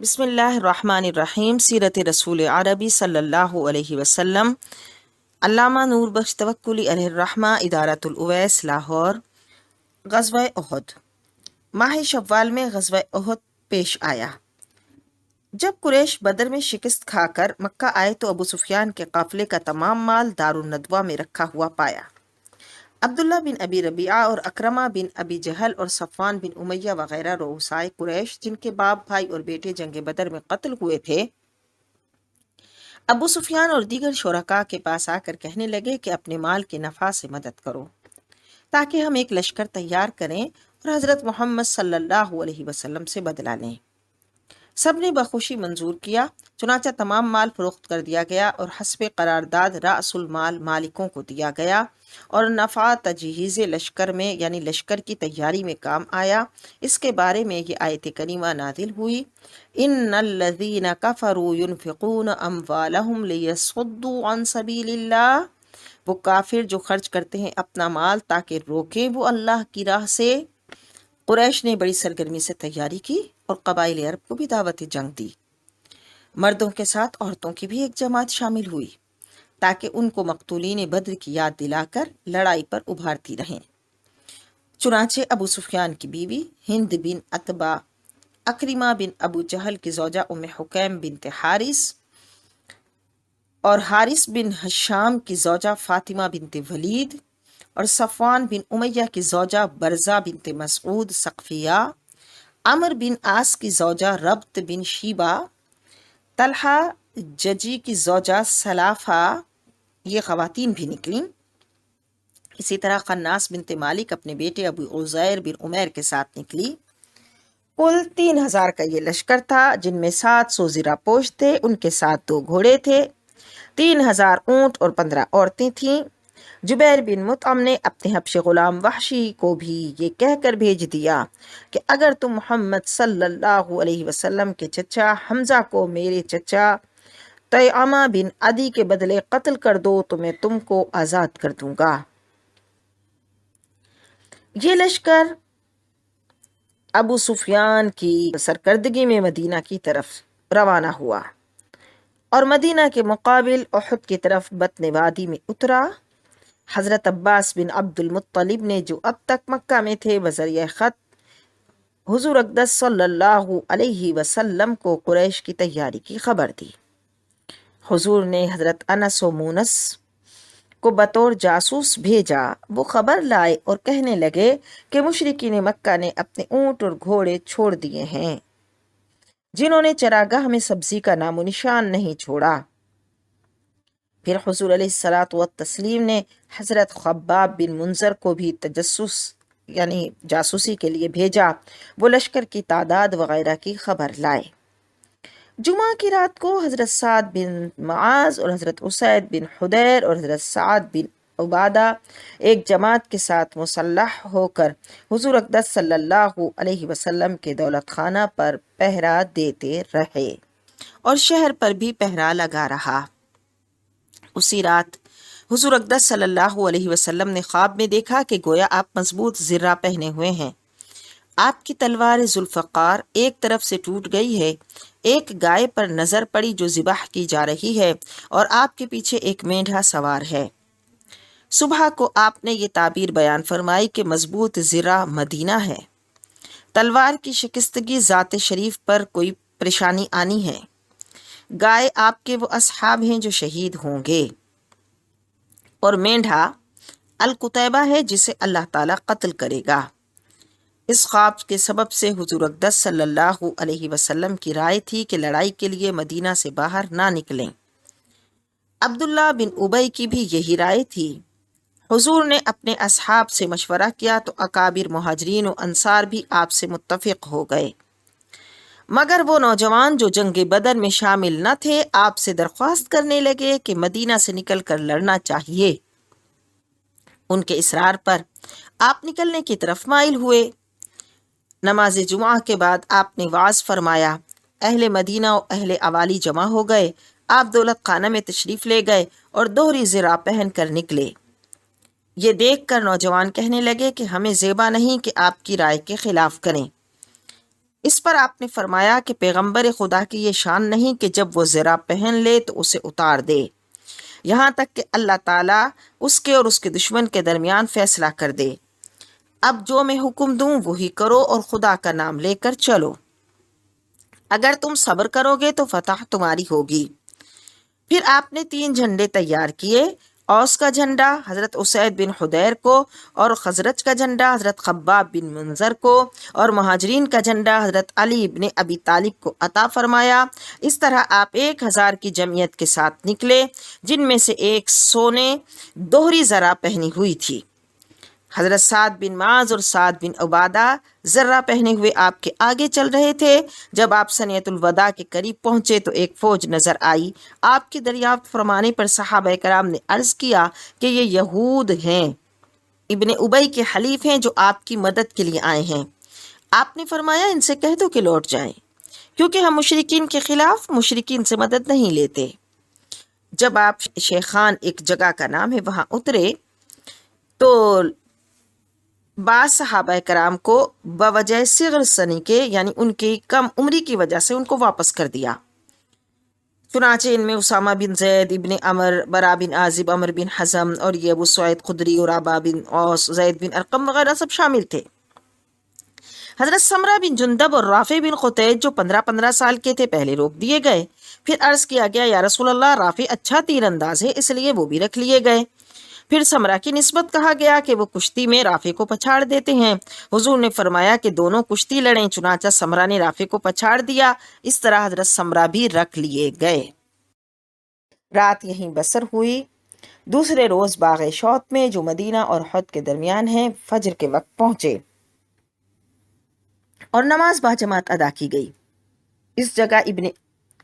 بسم اللہ الرحمن الرحیم۔ سیرت رسول عربی صلی اللہ علیہ وسلم۔ علامہ نور بخش توکلی علیہ الرحمہ، ادارۃ الاویس، لاہور۔ غزوہ احد۔ ماہ شوال میں غزوہ احد پیش آیا۔ جب قریش بدر میں شکست کھا کر مکہ آئے تو ابو سفیان کے قافلے کا تمام مال دارالندوہ میں رکھا ہوا پایا۔ عبداللہ بن ابی ربیعہ اور اکرمہ بن ابی جہل اور صفوان بن امیہ وغیرہ رؤسائے قریش، جن کے باپ، بھائی اور بیٹے جنگ بدر میں قتل ہوئے تھے، ابو سفیان اور دیگر شرکاء کے پاس آ کر کہنے لگے کہ اپنے مال کے نفع سے مدد کرو تاکہ ہم ایک لشکر تیار کریں اور حضرت محمد صلی اللہ علیہ وسلم سے بدلہ لیں۔ سب نے بخوشی منظور کیا، چنانچہ تمام مال فروخت کر دیا گیا اور حسب قرارداد رأس المال مالکوں کو دیا گیا، اور نفع تجہیز لشکر میں یعنی لشکر کی تیاری میں کام آیا۔ اس کے بارے میں یہ آیت کریمہ نازل ہوئی: ان الذین کفروا ينفقون اموالهم لیصدوا عن سبیل اللہ۔ وہ کافر جو خرچ کرتے ہیں اپنا مال تاکہ روکیں وہ اللہ کی راہ سے۔ قریش نے بڑی سرگرمی سے تیاری کی اور قبائل عرب کو بھی دعوت جنگ دی۔ مردوں کے ساتھ عورتوں کی بھی ایک جماعت شامل ہوئی تاکہ ان کو مقتولین بدر کی یاد دلا کر لڑائی پر ابھارتی رہیں۔ چنانچہ ابو سفیان کی بیوی ہند بن عتبہ، اکرمہ بن ابو جہل کی زوجہ ام حکیم بنت حارث اور حارث بن ہشام کی زوجہ فاطمہ بنت ولید اور صفوان بن امیہ کی زوجہ برزہ بنت مسعود ثقفیہ، عمر بن عاص کی زوجہ ربط بن شیبہ، طلحہ ججی کی زوجہ سلافہ، یہ خواتین بھی نکلیں۔ اسی طرح خناس بنت مالک اپنے بیٹے ابو عزیر بن عمیر کے ساتھ نکلی۔ کل 3000 کا یہ لشکر تھا، جن میں 700 زرہ پوش تھے، ان کے ساتھ 2 گھوڑے تھے، 3000 اونٹ اور 15 عورتیں تھیں۔ جبیر بن مطعم نے اپنے حبشی غلام وحشی کو بھی یہ کہہ کر بھیج دیا کہ اگر تم محمد صلی اللہ علیہ وسلم کے چچا حمزہ کو میرے چچا طیعمہ بن عدی کے بدلے قتل کر دو تو میں تم کو آزاد کر دوں گا۔ یہ لشکر ابو سفیان کی سرکردگی میں مدینہ کی طرف روانہ ہوا اور مدینہ کے مقابل احد کی طرف بطن وادی میں اترا۔ حضرت عباس بن عبد المطلب نے، جو اب تک مکہ میں تھے، بذریعہ خط حضور اقدس صلی اللہ علیہ وسلم کو قریش کی تیاری کی خبر دی۔ حضور نے حضرت انس و مونس کو بطور جاسوس بھیجا۔ وہ خبر لائے اور کہنے لگے کہ مشرکین مکہ نے اپنے اونٹ اور گھوڑے چھوڑ دیے ہیں، جنہوں نے چراگاہ میں سبزی کا نام و نشان نہیں چھوڑا۔ پھر حضور علیہ الصلاۃ والتسلیم نے حضرت خباب بن منذر کو بھی تجسس یعنی جاسوسی کے لیے بھیجا۔ وہ لشکر کی تعداد وغیرہ کی خبر لائے۔ جمعہ کی رات کو حضرت سعد بن معاذ اور حضرت اسید بن حدیر اور حضرت سعد بن عبادہ ایک جماعت کے ساتھ مسلح ہو کر حضور اقدس صلی اللہ علیہ وسلم کے دولت خانہ پر پہرا دیتے رہے اور شہر پر بھی پہرا لگا رہا۔ اسی رات حضور اقدس صلی اللہ علیہ وسلم نے خواب میں دیکھا کہ گویا آپ مضبوط زرہ پہنے ہوئے ہیں۔ آپ کی تلوار ذوالفقار ایک طرف سے ٹوٹ گئی ہے، ایک گائے پر نظر پڑی جو ذبح کی جا رہی ہے، اور آپ کے پیچھے ایک مینڈھا سوار ہے۔ صبح کو آپ نے یہ تعبیر بیان فرمائی کہ مضبوط زرہ مدینہ ہے، تلوار کی شکستگی ذات شریف پر کوئی پریشانی آنی ہے، گائے آپ کے وہ اصحاب ہیں جو شہید ہوں گے، اور مینڈھا القتیبہ ہے جسے اللہ تعالیٰ قتل کرے گا۔ اس خواب کے سبب سے حضور اقدس صلی اللہ علیہ وسلم کی رائے تھی کہ لڑائی کے لیے مدینہ سے باہر نہ نکلیں۔ عبداللہ بن ابی کی بھی یہی رائے تھی۔ حضور نے اپنے اصحاب سے مشورہ کیا تو اکابر مہاجرین و انصار بھی آپ سے متفق ہو گئے، مگر وہ نوجوان جو جنگ بدر میں شامل نہ تھے آپ سے درخواست کرنے لگے کہ مدینہ سے نکل کر لڑنا چاہیے۔ ان کے اصرار پر آپ نکلنے کی طرف مائل ہوئے۔ نماز جمعہ کے بعد آپ نے وعظ فرمایا، اہل مدینہ و اہل اوالی جمع ہو گئے۔ آپ دولت خانہ میں تشریف لے گئے اور دوہری زرہ پہن کر نکلے۔ یہ دیکھ کر نوجوان کہنے لگے کہ ہمیں زیبا نہیں کہ آپ کی رائے کے خلاف کریں۔ اس پر آپ نے فرمایا کہ پیغمبر خدا کی یہ شان نہیں کہ جب وہ زرہ پہن لے تو اسے اتار دے، یہاں تک کہ اللہ تعالیٰ اس کے اور اس کے دشمن کے درمیان فیصلہ کر دے۔ اب جو میں حکم دوں وہی کرو اور خدا کا نام لے کر چلو، اگر تم صبر کرو گے تو فتح تمہاری ہوگی۔ پھر آپ نے 3 جھنڈے تیار کیے، اوس کا جھنڈا حضرت اسید بن حدیر کو، اور خزرج کا جھنڈا حضرت خباب بن منظر کو، اور مہاجرین کا جھنڈا حضرت علی بن ابی طالب کو عطا فرمایا۔ اس طرح آپ 1000 کی جمعیت کے ساتھ نکلے، جن میں سے 100 نے دوہری زرہ پہنی ہوئی تھی۔ حضرت سعد بن معاذ اور سعد بن عبادہ ذرہ پہنے ہوئے آپ کے آگے چل رہے تھے۔ جب آپ سنیت الوداع کے قریب پہنچے تو ایک فوج نظر آئی۔ آپ کی دریافت فرمانے پر صحابہ کرام نے عرض کیا کہ یہ یہود ہیں، ابن ابی کے حلیف ہیں جو آپ کی مدد کے لیے آئے ہیں۔ آپ نے فرمایا ان سے کہہ دو کہ لوٹ جائیں، کیونکہ ہم مشرکین کے خلاف مشرکین سے مدد نہیں لیتے۔ جب آپ شیخان ایک جگہ کا نام ہے وہاں اترے تو بعض صحابہ کرام کو بوجہ صغر سنی کے، یعنی ان کی کم عمری کی وجہ سے ان کو واپس کر دیا۔ چنانچہ ان میں اسامہ بن زید، ابن عمر، برا بن عازب، عمر بن حزم، اور یہ ابو سعید خدری اور عبا بن اوس، زید بن ارقم وغیرہ سب شامل تھے۔ حضرت سمرہ بن جندب اور رافع بن خطیج جو 15 سال کے تھے پہلے روک دیے گئے۔ پھر عرض کیا گیا یا رسول اللہ رافع اچھا تیر انداز ہے، اس لیے وہ بھی رکھ لیے گئے۔ پھر سمرہ کی نسبت کہا گیا کہ وہ کشتی میں رافع کو پچھاڑ دیتے ہیں۔ حضور نے فرمایا کہ دونوں کشتی لڑیں، چنانچہ سمرہ نے رافع کو پچھاڑ دیا۔ اس طرح حضرت سمرہ بھی رکھ لیے گئے۔ رات یہیں بسر ہوئی۔ دوسرے روز باغ شوط میں جو مدینہ اور احد کے درمیان ہے فجر کے وقت پہنچے اور نماز باجماعت ادا کی گئی۔ اس جگہ ابن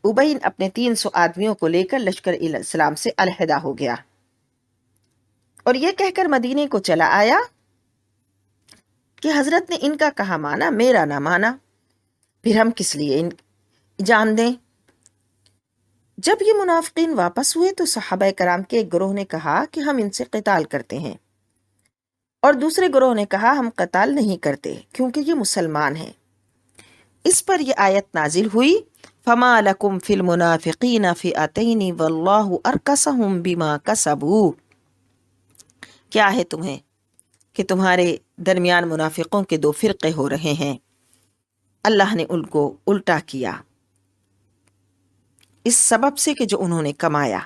ابی اپنے 300 آدمیوں کو لے کر لشکر اسلام سے علیحدہ ہو گیا اور یہ کہہ کر مدینے کو چلا آیا کہ حضرت نے ان کا کہا مانا، میرا نہ مانا، پھر ہم کس لیے جان دیں۔ جب یہ منافقین واپس ہوئے تو صحابہ کرام کے ایک گروہ نے کہا کہ ہم ان سے قتال کرتے ہیں، اور دوسرے گروہ نے کہا ہم قتال نہیں کرتے کیونکہ یہ مسلمان ہیں۔ اس پر یہ آیت نازل ہوئی فَمَا لَكُمْ فِي الْمُنَافِقِينَ فِئَتَيْنِ وَاللَّهُ أَرْكَسَهُمْ بِمَا كَسَبُوا، کیا ہے تمہیں کہ تمہارے درمیان منافقوں کے 2 فرقے ہو رہے ہیں، اللہ نے ان کو الٹا کیا اس سبب سے کہ جو انہوں نے کمایا۔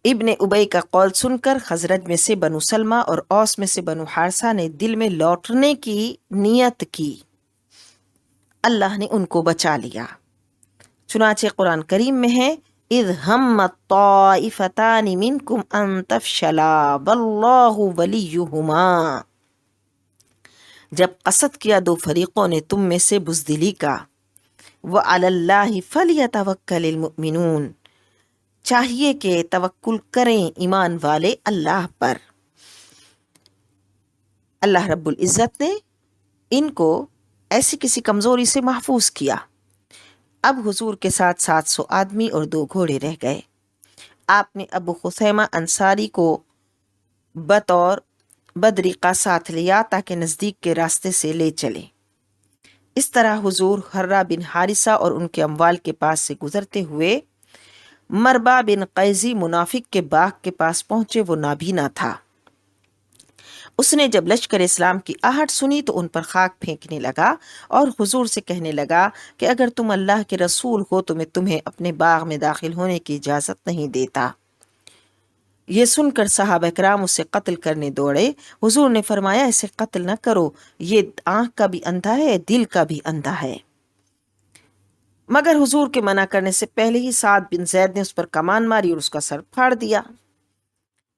ابن ابی کا قول سن کر خزرج میں سے بنو سلمہ اور اوس میں سے بنو حارثہ نے دل میں لوٹنے کی نیت کی، اللہ نے ان کو بچا لیا۔ چنانچہ قرآن کریم میں ہے اذ ہمت طائفتان منکم ان تفشلا واللہ ولیہما، جب قصد کیا 2 فریقوں نے تم میں سے بزدلی کا، وعلی اللہ فلیتوکل المؤمنون، چاہیے کہ توکل کریں ایمان والے اللہ پر۔ اللہ رب العزت نے ان کو ایسی کسی کمزوری سے محفوظ کیا۔ اب حضور کے ساتھ 700 آدمی اور 2 گھوڑے رہ گئے۔ آپ نے ابو خثیمہ انصاری کو بطور بدریقہ ساتھ لیا تاکہ نزدیک کے راستے سے لے چلے۔ اس طرح حضور حرہ بن حارثہ اور ان کے اموال کے پاس سے گزرتے ہوئے مربع بن قیزی منافق کے باغ کے پاس پہنچے۔ وہ نابینا تھا۔ اس نے جب لشکر اسلام کی آہٹ سنی تو ان پر خاک پھینکنے لگا اور حضور سے کہنے لگا کہ اگر تم اللہ کے رسول ہو تو میں تمہیں اپنے باغ میں داخل ہونے کی اجازت نہیں دیتا۔ یہ سن کر صحابہ کرام اسے قتل کرنے دوڑے۔ حضور نے فرمایا اسے قتل نہ کرو، یہ آنکھ کا بھی اندھا ہے، دل کا بھی اندھا ہے۔ مگر حضور کے منع کرنے سے پہلے ہی سعد بن زید نے اس پر کمان ماری اور اس کا سر پھاڑ دیا۔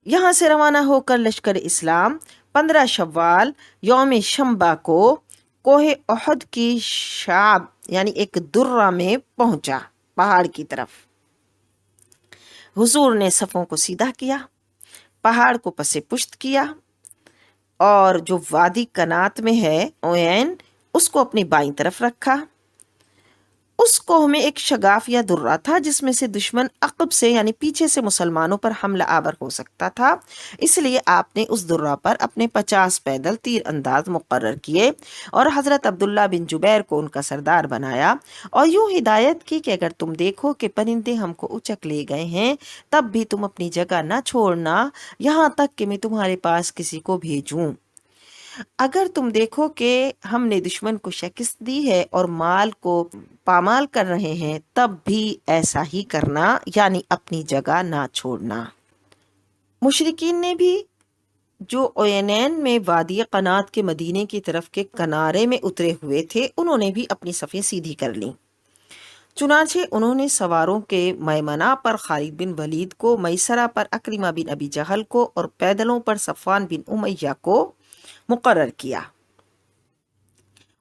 یہاں سے روانہ ہو کر لشکر اسلام 15 شوال یوم شنبہ کو کوہ احد کی شعب یعنی ایک درہ میں پہنچا، پہاڑ کی طرف۔ حضور نے صفوں کو سیدھا کیا، پہاڑ کو پس پشت کیا، اور جو وادی کنات میں ہے اوین اس کو اپنی بائیں طرف رکھا، اس کوہ میں ایک شگاف یا درہ تھا جس میں سے دشمن عقب سے یعنی پیچھے سے مسلمانوں پر حملہ آور ہو سکتا تھا، اس لیے آپ نے اس درہ پر اپنے 50 پیدل تیر انداز مقرر کیے اور حضرت عبداللہ بن جبیر کو ان کا سردار بنایا اور یوں ہدایت کی کہ اگر تم دیکھو کہ پرندے ہم کو اچک لے گئے ہیں تب بھی تم اپنی جگہ نہ چھوڑنا یہاں تک کہ میں تمہارے پاس کسی کو بھیجوں۔ اگر تم دیکھو کہ ہم نے دشمن کو شکست دی ہے اور مال کو پامال کر رہے ہیں تب بھی ایسا ہی کرنا یعنی اپنی جگہ نہ چھوڑنا۔ مشرکین نے بھی جو اوینین میں وادی قنات کے مدینے کی طرف کے کنارے میں اترے ہوئے تھے انہوں نے بھی اپنی صفیں سیدھی کر لیں، چنانچہ انہوں نے سواروں کے میمنہ پر خالد بن ولید کو، میسرہ پر اکرمہ بن ابی جہل کو اور پیدلوں پر صفوان بن امیہ کو مقرر کیا،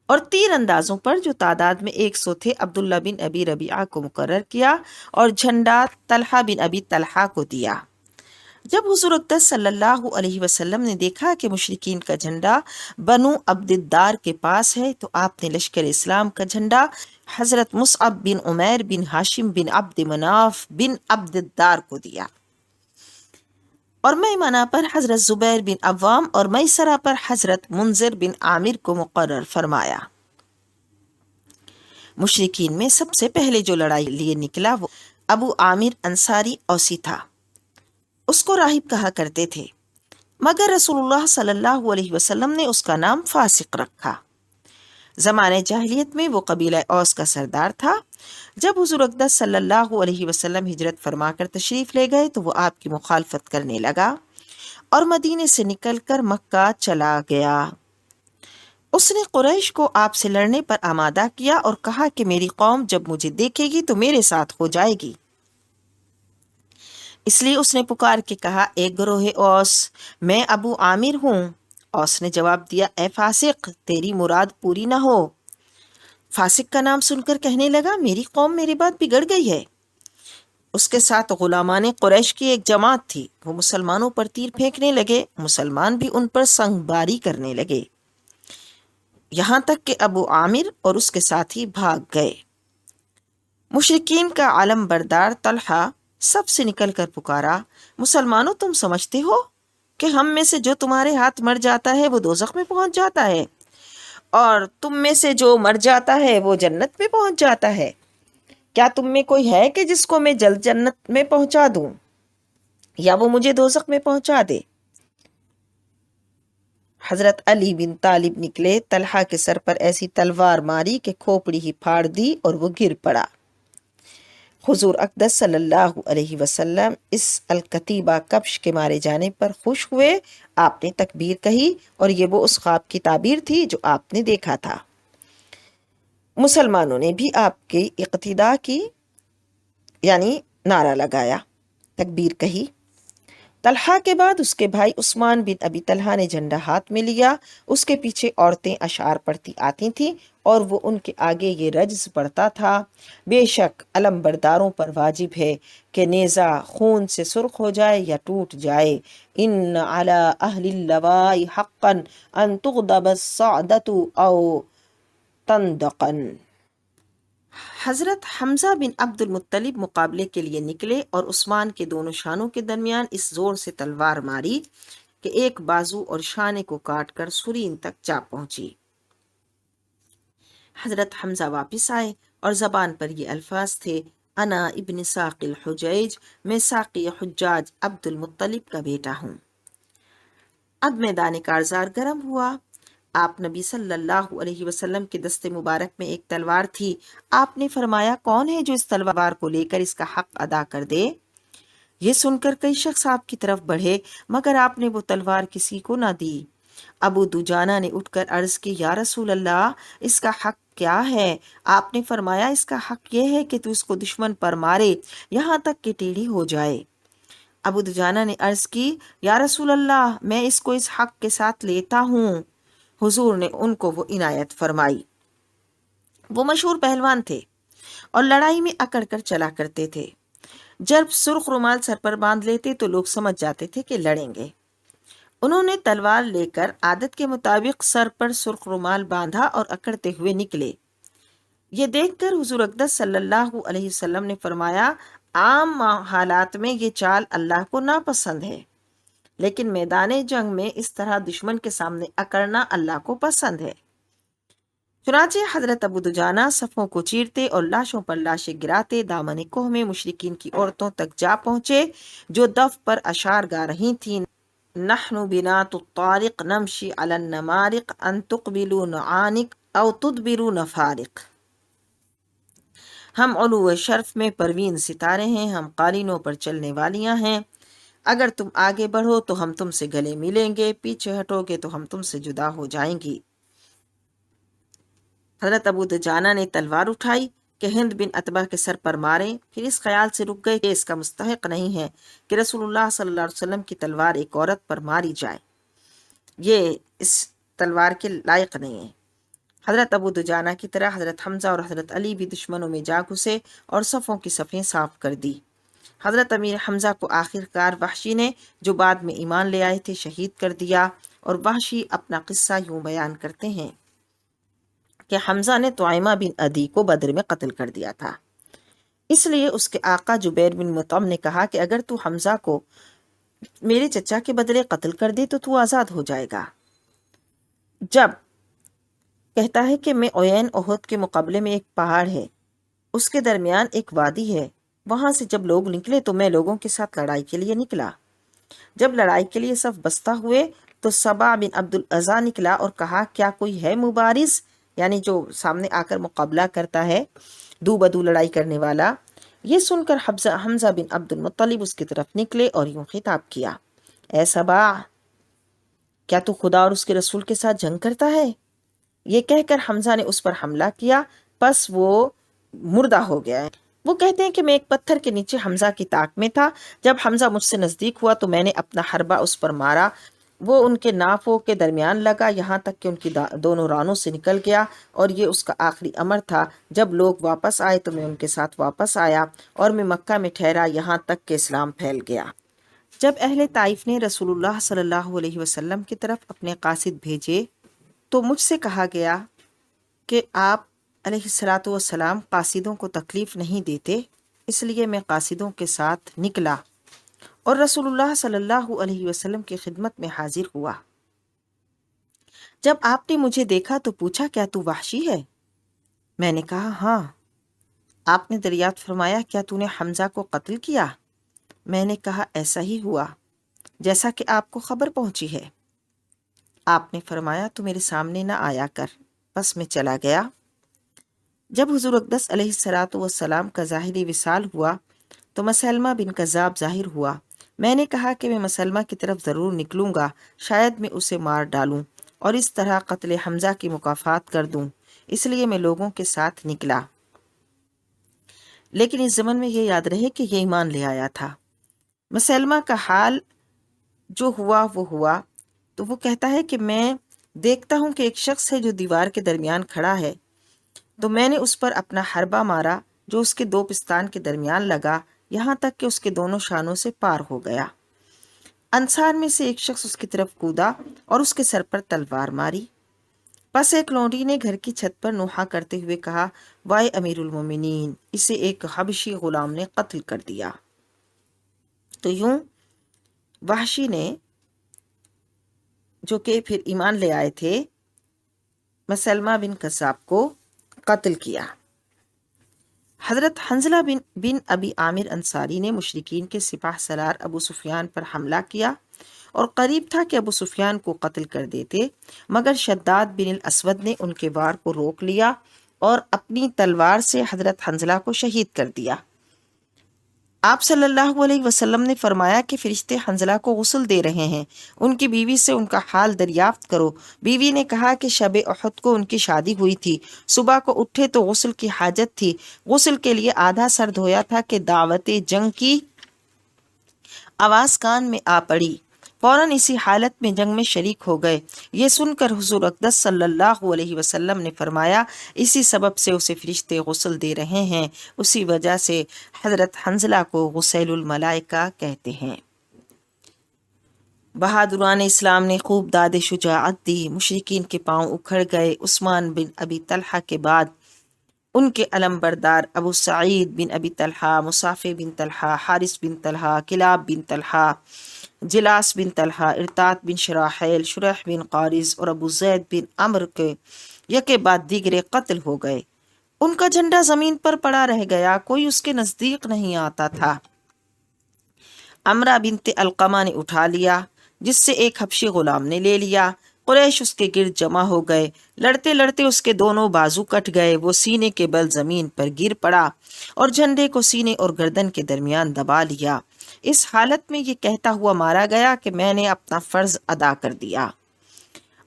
اور تیر اندازوں پر جو تعداد میں 100 تھے عبداللہ بن ابی ربیعہ کو مقرر کیا اور جھنڈا طلحہ بن ابی طلحہ کو دیا۔ جب حضور اقدس صلی اللہ علیہ وسلم نے دیکھا کہ مشرکین کا جھنڈا بنو عبد الدار کے پاس ہے تو آپ نے لشکر اسلام کا جھنڈا حضرت مصعب بن عمیر بن ہاشم بن عبد مناف بن عبد الدار کو دیا، اور میمنہ پر حضرت زبیر بن عوام اور میسرہ پر حضرت منذر بن عامر کو مقرر فرمایا۔ مشرکین میں سب سے پہلے جو لڑائی لیے نکلا وہ ابو عامر انصاری اوسی تھا، اس کو راہب کہا کرتے تھے، مگر رسول اللہ صلی اللہ علیہ وسلم نے اس کا نام فاسق رکھا۔ زمانے جاہلیت میں وہ قبیلہ اوس کا سردار تھا۔ جب حضور اقدس صلی اللہ علیہ وسلم ہجرت فرما کر تشریف لے گئے تو وہ آپ کی مخالفت کرنے لگا اور مدینے سے نکل کر مکہ چلا گیا۔ اس نے قریش کو آپ سے لڑنے پر آمادہ کیا اور کہا کہ میری قوم جب مجھے دیکھے گی تو میرے ساتھ ہو جائے گی، اس لیے اس نے پکار کے کہا، اے گروہ اوس، میں ابو عامر ہوں۔ اوس نے جواب دیا، اے فاسق، تیری مراد پوری نہ ہو۔ فاسق کا نام سن کر کہنے لگا، میری قوم میرے بعد بگڑ گئی ہے۔ اس کے ساتھ غلامان قریش کی ایک جماعت تھی، وہ مسلمانوں پر تیر پھینکنے لگے، مسلمان بھی ان پر سنگ باری کرنے لگے، یہاں تک کہ ابو عامر اور اس کے ساتھی بھاگ گئے۔ مشرکین کا علم بردار طلحہ سب سے نکل کر پکارا، مسلمانوں، تم سمجھتے ہو کہ ہم میں سے جو تمہارے ہاتھ مر جاتا ہے وہ دوزخ میں پہنچ جاتا ہے، اور تم میں سے جو مر جاتا ہے وہ جنت میں پہنچ جاتا ہے؟ کیا تم میں کوئی ہے کہ جس کو میں جلد جنت میں پہنچا دوں یا وہ مجھے دوزخ میں پہنچا دے؟ حضرت علی بن طالب نکلے، طلحہ کے سر پر ایسی تلوار ماری کہ کھوپڑی ہی پھاڑ دی اور وہ گر پڑا۔ حضور اقدس صلی اللہ علیہ وسلم اس الکتیبہ کبش کے مارے جانے پر خوش ہوئے، آپ نے تکبیر کہی اور یہ وہ اس خواب کی تعبیر تھی جو آپ نے دیکھا تھا۔ مسلمانوں نے بھی آپ کی اقتداء کی یعنی نعرہ لگایا، تکبیر کہی۔ طلحہ کے بعد اس کے بھائی عثمان بن ابی طلحہ نے جھنڈا ہاتھ میں لیا، اس کے پیچھے عورتیں اشعار پڑھتی آتی تھیں اور وہ ان کے آگے یہ رجز پڑھتا تھا، بے شک علم برداروں پر واجب ہے کہ نیزہ خون سے سرخ ہو جائے یا ٹوٹ جائے، ان علی اہل اللواء حقا ان تغضب الصعدۃ او تندقا۔ حضرت حمزہ بن عبد المطلب مقابلے کے لیے نکلے اور عثمان کے دونوں شانوں کے درمیان اس زور سے تلوار ماری کہ ایک بازو اور شانے کو کاٹ کر سرین تک جا پہنچی۔ حضرت حمزہ واپس آئے اور زبان پر یہ الفاظ تھے، انا ابن ساقی الحجیج، میں ساقی حجاج عبد المطلب کا بیٹا ہوں۔ اب میدان کارزار گرم ہوا۔ آپ نبی صلی اللہ علیہ وسلم کے دست مبارک میں ایک تلوار تھی، آپ نے فرمایا، کون ہے جو اس تلوار کو لے کر اس کا حق ادا کر دے؟ یہ سن کر کئی شخص آپ کی طرف بڑھے مگر آپ نے وہ تلوار کسی کو نہ دی۔ ابو دجانہ نے اٹھ کر عرض کی، یا رسول اللہ، اس کا حق کیا ہے؟ آپ نے فرمایا، اس کا حق یہ ہے کہ تو اس کو دشمن پر مارے یہاں تک کہ ٹیڑھی ہو جائے۔ ابو دجانہ نے عرض کی، یا رسول اللہ، میں اس کو اس حق کے ساتھ لیتا ہوں۔ حضور نے ان کو وہ عنایت فرمائی۔ وہ مشہور پہلوان تھے اور لڑائی میں اکڑ کر چلا کرتے تھے۔ جب سرخ رومال سر پر باندھ لیتے تو لوگ سمجھ جاتے تھے کہ لڑیں گے۔ انہوں نے تلوار لے کر عادت کے مطابق سر پر سرخ رومال باندھا اور اکڑتے ہوئے نکلے۔ یہ دیکھ کر حضور اقدس صلی اللہ علیہ وسلم نے فرمایا عام حالات میں یہ چال اللہ کو ناپسند ہے، لیکن میدان جنگ میں اس طرح دشمن کے سامنے اکڑنا اللہ کو پسند ہے۔ چنانچہ حضرت ابو دجانہ صفوں کو چیرتے اور لاشوں پر لاشیں گراتے دامن کوہ میں مشرکین کی عورتوں تک جا پہنچے جو دف پر اشعار گا رہی تھیں، نحن بنات الطارق نمشی علی النمارق ان تقبلوا نعانق او تدبروا نفارق۔ ہم علو شرف میں پروین ستارے ہیں، ہم قالینوں پر چلنے والیاں ہیں، اگر تم آگے بڑھو تو ہم تم سے گلے ملیں گے، پیچھے ہٹو گے تو ہم تم سے جدا ہو جائیں گی۔ حضرت ابو دجانہ نے تلوار اٹھائی کہ ہند بن عتبہ کے سر پر ماریں، پھر اس خیال سے رک گئے کہ اس کا مستحق نہیں ہے کہ رسول اللہ صلی اللہ علیہ وسلم کی تلوار ایک عورت پر ماری جائے، یہ اس تلوار کے لائق نہیں ہے۔ حضرت ابو دجانہ کی طرح حضرت حمزہ اور حضرت علی بھی دشمنوں میں جا گھسے اور صفوں کی صفیں صاف کر دی۔ حضرت امیر حمزہ کو آخر کار وحشی نے، جو بعد میں ایمان لے آئے تھے، شہید کر دیا، اور وحشی اپنا قصہ یوں بیان کرتے ہیں کہ حمزہ نے طعیمہ بن عدی کو بدر میں قتل کر دیا تھا، اس لیے اس کے آقا جبیر بن مطعم نے کہا کہ اگر تو حمزہ کو میرے چچا کے بدلے قتل کر دے تو آزاد ہو جائے گا۔ جب کہتا ہے کہ میں عین احد کے مقابلے میں ایک پہاڑ ہے، اس کے درمیان ایک وادی ہے، وہاں سے جب لوگ نکلے تو میں لوگوں کے ساتھ لڑائی کے لیے نکلا۔ جب لڑائی کے لیے صف بستہ ہوئے تو سبا بن عبد العزا نکلا اور کہا کیا کوئی ہے مبارز، یعنی جو سامنے آ کر مقابلہ کرتا ہے، دو بدو لڑائی کرنے والا۔ یہ سن کر حمزہ بن عبد المطلب اس کی طرف نکلے اور یوں خطاب کیا، اے سبا، کیا تو خدا اور اس کے رسول کے ساتھ جنگ کرتا ہے؟ یہ کہہ کر حمزہ نے اس پر حملہ کیا، پس وہ مردہ ہو گیا ہے۔ وہ کہتے ہیں کہ میں ایک پتھر کے نیچے حمزہ کی طاق میں تھا، جب حمزہ مجھ سے نزدیک ہوا تو میں نے اپنا حربہ اس پر مارا، وہ ان کے نافوں کے درمیان لگا یہاں تک کہ ان کی دونوں رانوں سے نکل گیا، اور یہ اس کا آخری امر تھا۔ جب لوگ واپس آئے تو میں ان کے ساتھ واپس آیا اور میں مکہ میں ٹھہرا یہاں تک کہ اسلام پھیل گیا۔ جب اہل طائف نے رسول اللہ صلی اللہ علیہ وسلم کی طرف اپنے قاصد بھیجے تو مجھ سے کہا گیا کہ آپ علیہ الصلاۃ والسلام قاصدوں کو تکلیف نہیں دیتے، اس لیے میں قاصدوں کے ساتھ نکلا اور رسول اللہ صلی اللہ علیہ وسلم کی خدمت میں حاضر ہوا۔ جب آپ نے مجھے دیکھا تو پوچھا کیا تو وحشی ہے؟ میں نے کہا ہاں۔ آپ نے دریافت فرمایا کیا تو نے حمزہ کو قتل کیا؟ میں نے کہا ایسا ہی ہوا جیسا کہ آپ کو خبر پہنچی ہے۔ آپ نے فرمایا تو میرے سامنے نہ آیا کر، بس میں چلا گیا۔ جب حضور اقدس علیہ الصلاۃ والسلام کا ظاہری وصال ہوا تو مسلمہ بن کذاب ظاہر ہوا۔ میں نے کہا کہ میں مسلمہ کی طرف ضرور نکلوں گا، شاید میں اسے مار ڈالوں اور اس طرح قتل حمزہ کی مکافات کر دوں، اس لیے میں لوگوں کے ساتھ نکلا۔ لیکن اس زمن میں یہ یاد رہے کہ یہ ایمان لے آیا تھا۔ مسلمہ کا حال جو ہوا وہ ہوا، تو وہ کہتا ہے کہ میں دیکھتا ہوں کہ ایک شخص ہے جو دیوار کے درمیان کھڑا ہے، تو میں نے اس پر اپنا حربہ مارا جو اس کے دو پستان کے درمیان لگا، یہاں تک کہ اس کے دونوں شانوں سے پار ہو گیا۔ انصار میں سے ایک شخص اس کی طرف کودا اور اس کے سر پر تلوار ماری۔ پس ایک لونڈی نے گھر کی چھت پر نوحہ کرتے ہوئے کہا، وائے امیر المومنین، اسے ایک حبشی غلام نے قتل کر دیا۔ تو یوں وحشی نے، جو کہ پھر ایمان لے آئے تھے، مسلمہ بن کذاب کو قتل کیا۔ حضرت حنظلہ بن ابی عامر انصاری نے مشرکین کے سپاہ سالار ابو سفیان پر حملہ کیا اور قریب تھا کہ ابو سفیان کو قتل کر دیتے، مگر شداد بن الاسود نے ان کے وار کو روک لیا اور اپنی تلوار سے حضرت حنظلہ کو شہید کر دیا۔ آپ صلی اللہ علیہ وسلم نے فرمایا کہ فرشتے حنظلہ کو غسل دے رہے ہیں، ان کی بیوی سے ان کا حال دریافت کرو۔ بیوی نے کہا کہ شب احد کو ان کی شادی ہوئی تھی، صبح کو اٹھے تو غسل کی حاجت تھی، غسل کے لیے آدھا سر دھویا تھا کہ دعوت جنگ کی آواز کان میں آ پڑی، فوراً اسی حالت میں جنگ میں شریک ہو گئے۔ یہ سن کر حضور اقدس صلی اللہ علیہ وسلم نے فرمایا، اسی سبب سے اسے فرشتے غسل دے رہے ہیں، اسی وجہ سے حضرت حنظلہ کو غسیل الملائکہ کہتے ہیں۔ بہادران اسلام نے خوب داد شجاعت دی، مشرکین کے پاؤں اکھڑ گئے۔ عثمان بن ابی طلحہ کے بعد ان کے علم بردار ابو سعید بن ابی طلحہ، مصافع بن طلحہ، حارث بن طلحہ، کلاب بن طلحہ، جلاس بن طلحہ، ارتاد بن شراحیل، شریح بن قارز اور ابو زید بن عمر کے یکے بعد دیگرے قتل ہو گئے۔ ان کا جھنڈا زمین پر پڑا رہ گیا، کوئی اس کے نزدیک نہیں آتا تھا۔ امرہ بنت القمہ نے اٹھا لیا، جس سے ایک حبشی غلام نے لے لیا۔ قریش اس کے گرد جمع ہو گئے، لڑتے لڑتے اس کے دونوں بازو کٹ گئے، وہ سینے کے بل زمین پر گر پڑا اور جھنڈے کو سینے اور گردن کے درمیان دبا لیا۔ اس حالت میں یہ کہتا ہوا مارا گیا کہ میں نے اپنا فرض ادا کر دیا۔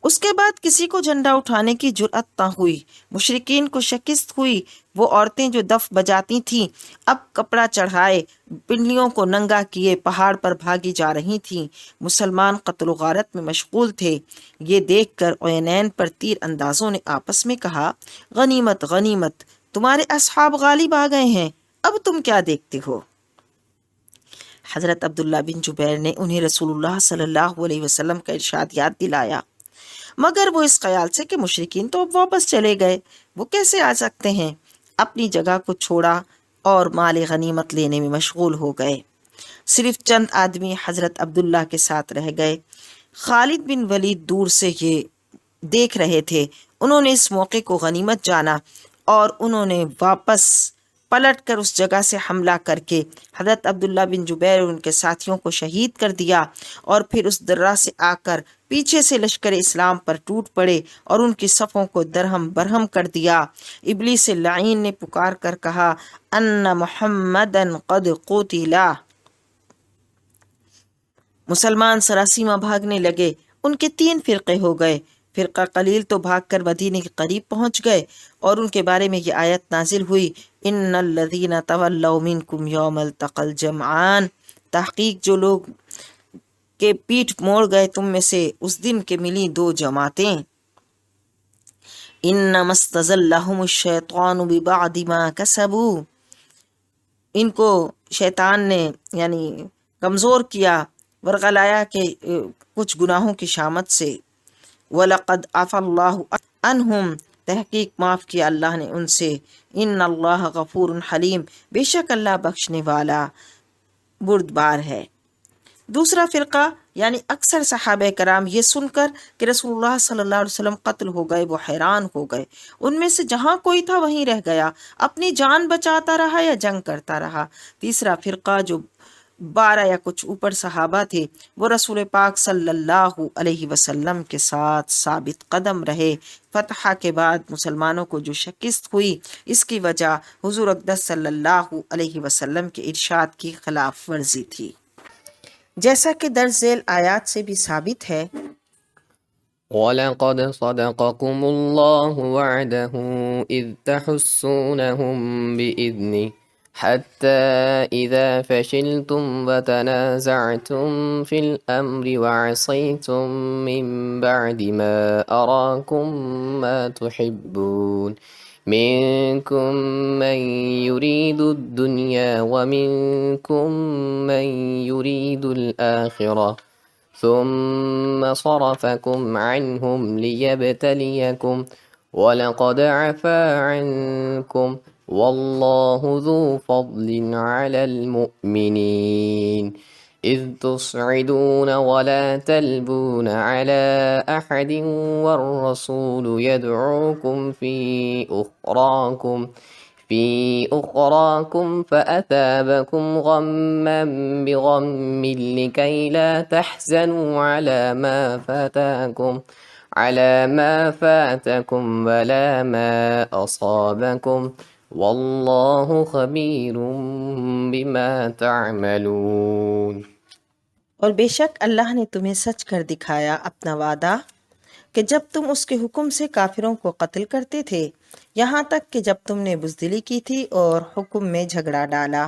اس کے بعد کسی کو جھنڈا اٹھانے کی جرأت نہ ہوئی، مشرکین کو شکست ہوئی۔ وہ عورتیں جو دف بجاتی تھیں اب کپڑا چڑھائے، پنڈلیوں کو ننگا کیے پہاڑ پر بھاگی جا رہی تھیں۔ مسلمان قتل و غارت میں مشغول تھے۔ یہ دیکھ کر عینین پر تیر اندازوں نے آپس میں کہا، غنیمت غنیمت، تمہارے اصحاب غالب آ گئے ہیں، اب تم کیا دیکھتے ہو؟ حضرت عبداللہ بن جبیر نے انہیں رسول اللہ صلی اللہ علیہ وسلم کا ارشاد یاد دلایا، مگر وہ اس خیال سے کہ مشرکین تو اب واپس چلے گئے، وہ کیسے آ سکتے ہیں، اپنی جگہ کو چھوڑا اور مال غنیمت لینے میں مشغول ہو گئے۔ صرف چند آدمی حضرت عبداللہ کے ساتھ رہ گئے۔ خالد بن ولید دور سے یہ دیکھ رہے تھے، انہوں نے اس موقع کو غنیمت جانا اور انہوں نے واپس پلٹ کر اس جگہ سے حملہ کر کے حضرت عبداللہ بن جبیر اور ان کے ساتھیوں کو شہید کر دیا، اور پھر اس درہ سے آ کر پیچھے سے لشکر اسلام پر ٹوٹ پڑے اور ان کی صفوں کو درہم برہم کر دیا۔ ابلیس لعین نے پکار کر کہا، ان محمدن قد قتلا۔ مسلمان سراسیمہ بھاگنے لگے، ان کے 3 فرقے ہو گئے۔ فرقہ قلیل تو بھاگ کر مدینے کے قریب پہنچ گئے اور ان کے بارے میں یہ آیت نازل ہوئی، ان الذین تولوا منکم یوم التقى الجمعان، تحقیق جو لوگ کے پیٹھ موڑ گئے تم میں سے اس دن کے ملی 2 جماعتیں۔ انما استزلهم الشیطان ببعض ما کسبوا، ان کو شیطان نے یعنی کمزور کیا، ورغلایا کہ کچھ گناہوں کی شامت سے۔ وَلَقَدْ عَفَا اللَّهُ عَنْهُمْ، تحقیق معاف کیا اللہ نے ان سے۔ ان اللہ غفور حلیم، بے شک اللہ بخشنے والا بردبار ہے۔ دوسرا فرقہ یعنی اکثر صحابہ کرام یہ سن کر کہ رسول اللہ صلی اللہ علیہ وسلم قتل ہو گئے وہ حیران ہو گئے، ان میں سے جہاں کوئی تھا وہیں رہ گیا، اپنی جان بچاتا رہا یا جنگ کرتا رہا۔ تیسرا فرقہ جو 12 یا کچھ اوپر صحابہ تھے وہ رسول پاک صلی اللہ علیہ وسلم کے ساتھ ثابت قدم رہے۔ فتح کے بعد مسلمانوں کو جو شکست ہوئی اس کی وجہ حضور اقدس صلی اللہ علیہ وسلم کے ارشاد کی خلاف ورزی تھی، جیسا کہ درج ذیل آیات سے بھی ثابت ہے، وَلَقَدْ صَدَقَكُمُ اللَّهُ وَعْدَهُ إِذْ تَحُسُّونَهُم بِإِذْنِهِ حَتَّى إِذَا فَشِلْتُمْ وَتَنَازَعْتُمْ فِي الْأَمْرِ وَعَصَيْتُمْ مِنْ بَعْدِ مَا أَرَاكُمْ مَا تُحِبُّونَ منكم من يريد الدنيا ومنكم من يريد الآخرة ثم صرفكم عنهم ليبتليكم ولقد عفا عنكم والله ذو فضل على المؤمنين إذ تصعدون ولا تلبون على أحد والرسول يدعوكم في أخراكم فأثابكم غما بغم لكي لا تحزنوا على ما فاتكم ولا ما أصابكم والله خبير بما تعملون۔ اور بے شک اللہ نے تمہیں سچ کر دکھایا اپنا وعدہ کہ جب تم اس کے حکم سے کافروں کو قتل کرتے تھے، یہاں تک کہ جب تم نے بزدلی کی تھی اور حکم میں جھگڑا ڈالا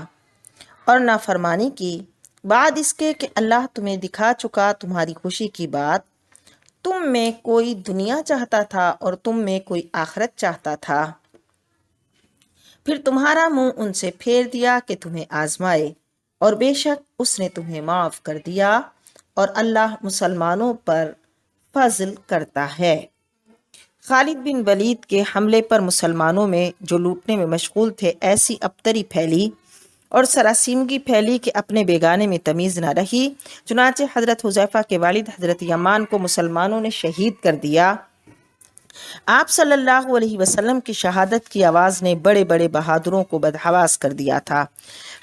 اور نافرمانی کی، بعد اس کے کہ اللہ تمہیں دکھا چکا تمہاری خوشی کی بات، تم میں کوئی دنیا چاہتا تھا اور تم میں کوئی آخرت چاہتا تھا، پھر تمہارا منہ ان سے پھیر دیا کہ تمہیں آزمائے، اور بے شک اس نے تمہیں معاف کر دیا اور اللہ مسلمانوں پر فضل کرتا ہے۔ خالد بن ولید کے حملے پر مسلمانوں میں جو لوٹنے میں مشغول تھے ایسی ابتری پھیلی اور سراسیمگی پھیلی کہ اپنے بیگانے میں تمیز نہ رہی۔ چنانچہ حضرت حذیفہ کے والد حضرت یمان کو مسلمانوں نے شہید کر دیا۔ آپ صلی اللہ علیہ وسلم کی شہادت کی آواز نے بڑے بڑے بہادروں کو بدحواس کر دیا تھا۔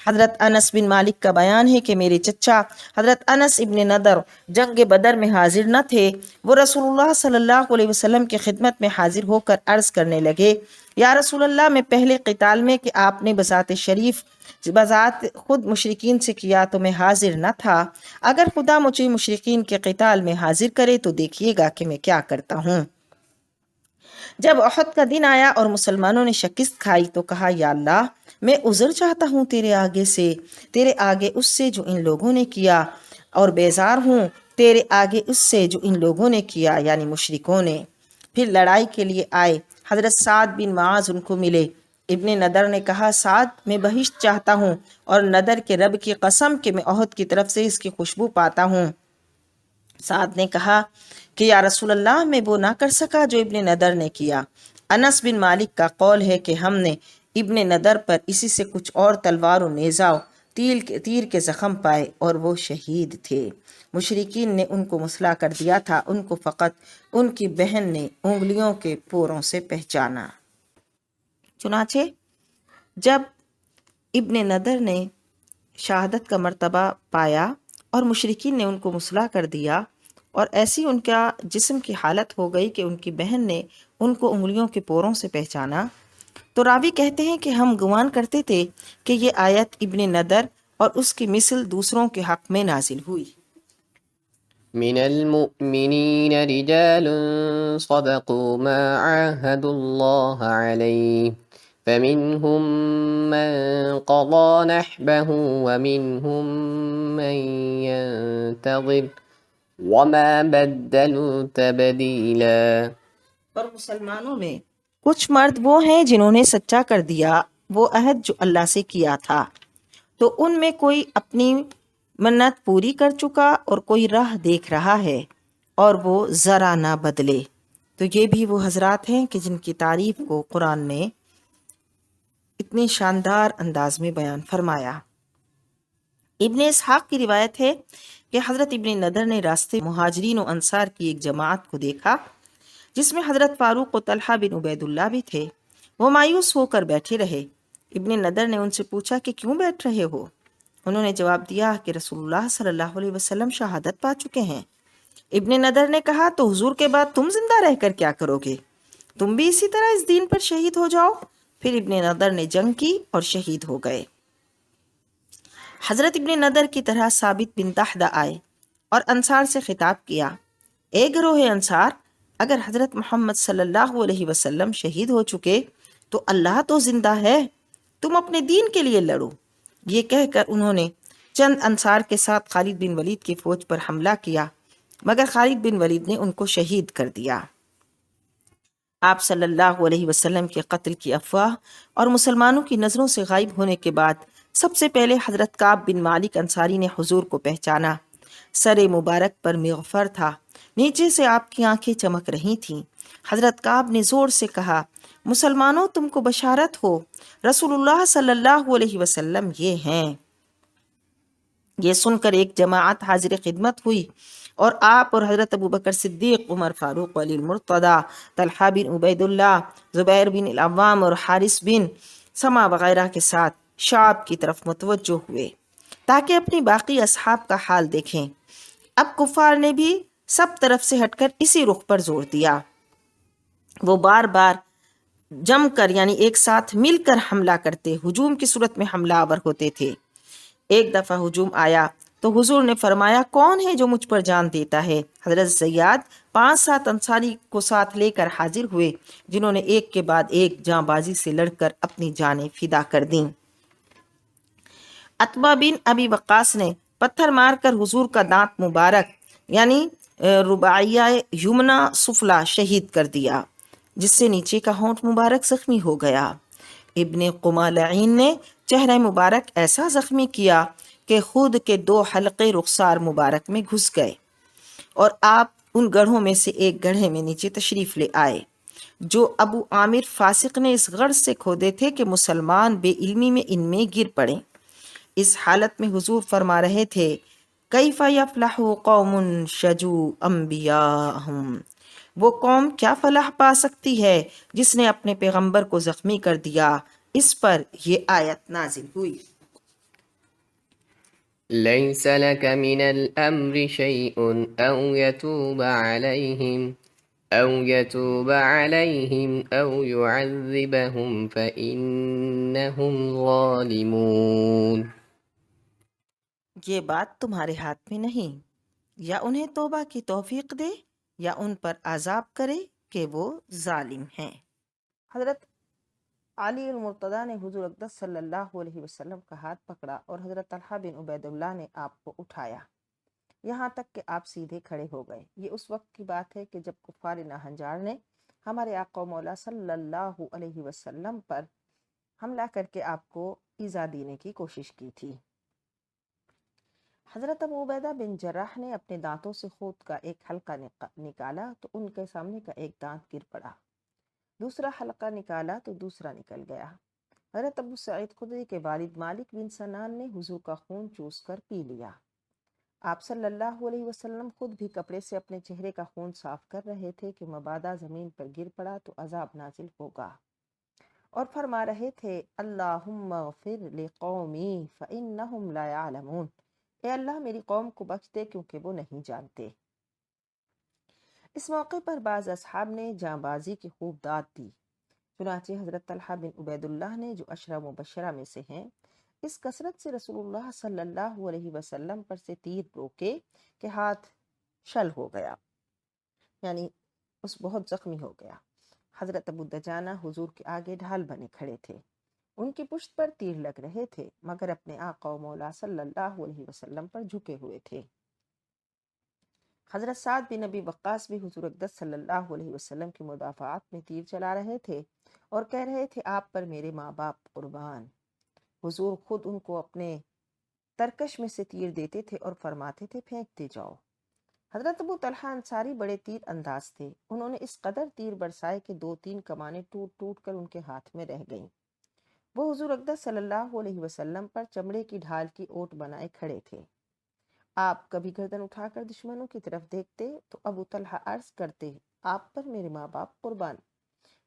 حضرت انس بن مالک کا بیان ہے کہ میرے چچا حضرت انس ابن نضر جنگ بدر میں حاضر نہ تھے۔ وہ رسول اللہ صلی اللہ علیہ وسلم کی خدمت میں حاضر ہو کر عرض کرنے لگے، یا رسول اللہ، میں پہلے قتال میں کہ آپ نے بذات خود مشرکین سے کیا تو میں حاضر نہ تھا۔ اگر خدا مجھے مشرکین کے قتال میں حاضر کرے تو دیکھیے گا کہ میں کیا کرتا ہوں۔ جب احد کا دن آیا اور مسلمانوں نے شکست کھائی تو کہا، یا اللہ، میں عذر چاہتا ہوں تیرے آگے اس سے جو ان لوگوں نے کیا، اور بیزار ہوں تیرے آگے اس سے جو ان لوگوں نے کیا، یعنی مشرکوں نے۔ پھر لڑائی کے لیے آئے، حضرت سعد بن معاذ ان کو ملے۔ ابن نضر نے کہا، سعد، میں بہشت چاہتا ہوں اور نضر کے رب کی قسم کہ میں احد کی طرف سے اس کی خوشبو پاتا ہوں۔ سعد نے کہا کہ یا رسول اللہ، میں وہ نہ کر سکا جو ابن نضر نے کیا۔ انس بن مالک کا قول ہے کہ ہم نے ابن نضر پر اسی سے کچھ اور تلوار و نیزہ تیر کے زخم پائے اور وہ شہید تھے۔ مشرکین نے ان کو مسلح کر دیا تھا، ان کو فقط ان کی بہن نے انگلیوں کے پوروں سے پہچانا۔ چنانچہ جب ابن نضر نے شہادت کا مرتبہ پایا اور مشرکین نے ان کو مسلح کر دیا اور ایسی ان کا جسم کی حالت ہو گئی کہ ان کی بہن نے ان کو انگلیوں کے پوروں سے پہچانا، تو راوی کہتے ہیں کہ ہم گمان کرتے تھے کہ یہ آیت ابن نضر اور اس کی مثل دوسروں کے حق میں نازل ہوئی۔ من المؤمنین رجال صدقوا ما عاهدوا الله عليه فمنهم من قضى نحبه ومنهم من ينتظر وما بدلوا تبدیلا۔ اور مسلمانوں میں کچھ مرد وہ ہیں جنہوں نے سچا کر دیا وہ عہد جو اللہ سے کیا تھا، تو ان میں کوئی اپنی منت پوری کر چکا اور کوئی راہ دیکھ رہا ہے اور وہ ذرا نہ بدلے۔ تو یہ بھی وہ حضرات ہیں کہ جن کی تعریف کو قرآن نے اتنی شاندار انداز میں بیان فرمایا۔ ابن اسحاق کی روایت ہے کہ حضرت ابن نضر نے راستے مہاجرین و انصار کی ایک جماعت کو دیکھا جس میں حضرت فاروق و طلحہ بن عبید اللہ بھی تھے۔ وہ مایوس ہو کر بیٹھے رہے۔ ابن نضر نے ان سے پوچھا کہ کیوں بیٹھ رہے ہو؟ انہوں نے جواب دیا کہ رسول اللہ صلی اللہ علیہ وسلم شہادت پا چکے ہیں۔ ابن نضر نے کہا، تو حضور کے بعد تم زندہ رہ کر کیا کرو گے؟ تم بھی اسی طرح اس دین پر شہید ہو جاؤ۔ پھر ابن نضر نے جنگ کی اور شہید ہو گئے۔ حضرت ابن نضر کی طرح ثابت بن دحدہ آئے اور انصار سے خطاب کیا، اے گروہ انصار، اگر حضرت محمد صلی اللہ علیہ وسلم شہید ہو چکے تو اللہ تو زندہ ہے، تم اپنے دین کے لیے لڑو۔ یہ کہہ کر انہوں نے چند انصار کے ساتھ خالد بن ولید کی فوج پر حملہ کیا، مگر خالد بن ولید نے ان کو شہید کر دیا۔ آپ صلی اللہ علیہ وسلم کے قتل کی افواہ اور مسلمانوں کی نظروں سے غائب ہونے کے بعد سب سے پہلے حضرت کعب بن مالک انصاری نے حضور کو پہچانا۔ سر مبارک پر مغفر تھا، نیچے سے آپ کی آنکھیں چمک رہی تھیں۔ حضرت کعب نے زور سے کہا، مسلمانوں، تم کو بشارت ہو، رسول اللہ صلی اللہ علیہ وسلم یہ ہیں۔ یہ سن کر ایک جماعت حاضر خدمت ہوئی اور آپ اور حضرت ابوبکر صدیق، عمر فاروق، علی المرتضی، طلحہ بن عبید اللہ، زبیر بن العوام اور حارث بن سما وغیرہ کے ساتھ شام کی طرف متوجہ ہوئے تاکہ اپنی باقی اصحاب کا حال دیکھیں۔ اب کفار نے بھی سب طرف سے ہٹ کر اسی رخ پر زور دیا۔ وہ بار بار جم کر یعنی ایک ساتھ مل کر حملہ کرتے، ہجوم کی صورت میں حملہ آور ہوتے تھے۔ ایک دفعہ ہجوم آیا تو حضور نے فرمایا، کون ہے جو مجھ پر جان دیتا ہے؟ حضرت زیاد 5-7 انصاری کو ساتھ لے کر حاضر ہوئے، جنہوں نے ایک کے بعد ایک جاں بازی سے لڑ کر اپنی جانیں فدا کر دیں۔ عتبہ بن ابی وقاص نے پتھر مار کر حضور کا دانت مبارک یعنی رباعیہ یمنا سفلا شہید کر دیا، جس سے نیچے کا ہونٹ مبارک زخمی ہو گیا۔ ابن قمالعین نے چہرہ مبارک ایسا زخمی کیا کہ خود کے 2 حلقے رخسار مبارک میں گھس گئے اور آپ ان گڑھوں میں سے ایک گڑھے میں نیچے تشریف لے آئے۔ جو ابو عامر فاسق نے اس غرض سے کھودے تھے کہ مسلمان بے علمی میں ان میں گر پڑے۔ اس حالت میں حضور فرما رہے تھے کیف یفلح قوم شجوا انبیاءہم، وہ قوم کیا فلاح پا سکتی ہے جس نے اپنے پیغمبر کو زخمی کر دیا۔ اس پر یہ آیت نازل ہوئی۔ ليس لك من الأمر شيء أو يتوب عليهم أو يعذبهم فإنهم ظالمون۔ یہ بات تمہارے ہاتھ میں نہیں، یا انہیں توبہ کی توفیق دے یا ان پر عذاب کرے کہ وہ ظالم ہیں۔ حضرت علی المرتضیٰ نے حضور اقدس صلی اللہ علیہ وسلم کا ہاتھ پکڑا اور حضرت طلحہ بن عبید اللہ نے آپ کو اٹھایا، یہاں تک کہ آپ سیدھے کھڑے ہو گئے۔ یہ اس وقت کی بات ہے کہ جب کفار ناہنجار نے ہمارے آقا و مولا صلی اللہ علیہ وسلم پر حملہ کر کے آپ کو ایذا دینے کی کوشش کی تھی۔ حضرت ابو عبیدہ بن جراح نے اپنے دانتوں سے خود کا ایک حلقہ نکالا تو ان کے سامنے کا ایک دانت گر پڑا، دوسرا حلقہ نکالا تو دوسرا نکل گیا۔ حضرت ابو سعید خدری کے والد مالک بن سنان نے حضور کا خون چوس کر پی لیا۔ آپ صلی اللہ علیہ وسلم خود بھی کپڑے سے اپنے چہرے کا خون صاف کر رہے تھے کہ مبادا زمین پر گر پڑا تو عذاب نازل ہوگا، اور فرما رہے تھے اللہم اغفر لقومی فإنہم لا يعلمون، اے اللہ میری قوم کو بخش دے کیونکہ وہ نہیں جانتے۔ اس موقع پر بعض اصحاب نے جاں بازی کی خوب داد دی، چنانچہ حضرت طلحہ بن عبید اللہ نے جو عشرہ مبشرہ میں سے ہیں، اس کثرت سے رسول اللہ صلی اللہ علیہ وسلم پر سے تیر روکے کہ ہاتھ شل ہو گیا، یعنی اس بہت زخمی ہو گیا۔ حضرت ابو دجانہ حضور کے آگے ڈھال بنے کھڑے تھے، ان کی پشت پر تیر لگ رہے تھے مگر اپنے آقا و مولا صلی اللہ علیہ وسلم پر جھکے ہوئے تھے۔ حضرت سعد بن نبی وقاص بھی حضور اقدس صلی اللہ علیہ وسلم کی مدافعات میں تیر چلا رہے تھے اور کہہ رہے تھے آپ پر میرے ماں باپ قربان۔ حضور خود ان کو اپنے ترکش میں سے تیر دیتے تھے اور فرماتے تھے پھینکتے جاؤ۔ حضرت ابو طلحہ انصاری بڑے تیر انداز تھے، انہوں نے اس قدر تیر برسائے کہ 2-3 کمانیں ٹوٹ ٹوٹ کر ان کے ہاتھ میں رہ گئیں۔ وہ حضور اقدس صلی اللہ علیہ وسلم پر چمڑے کی ڈھال کی اوٹ بنائے کھڑے تھے۔ آپ کبھی گردن اٹھا کر دشمنوں کی طرف دیکھتے تو ابو طلحہ عرض کرتے آپ پر میرے ماں باپ قربان،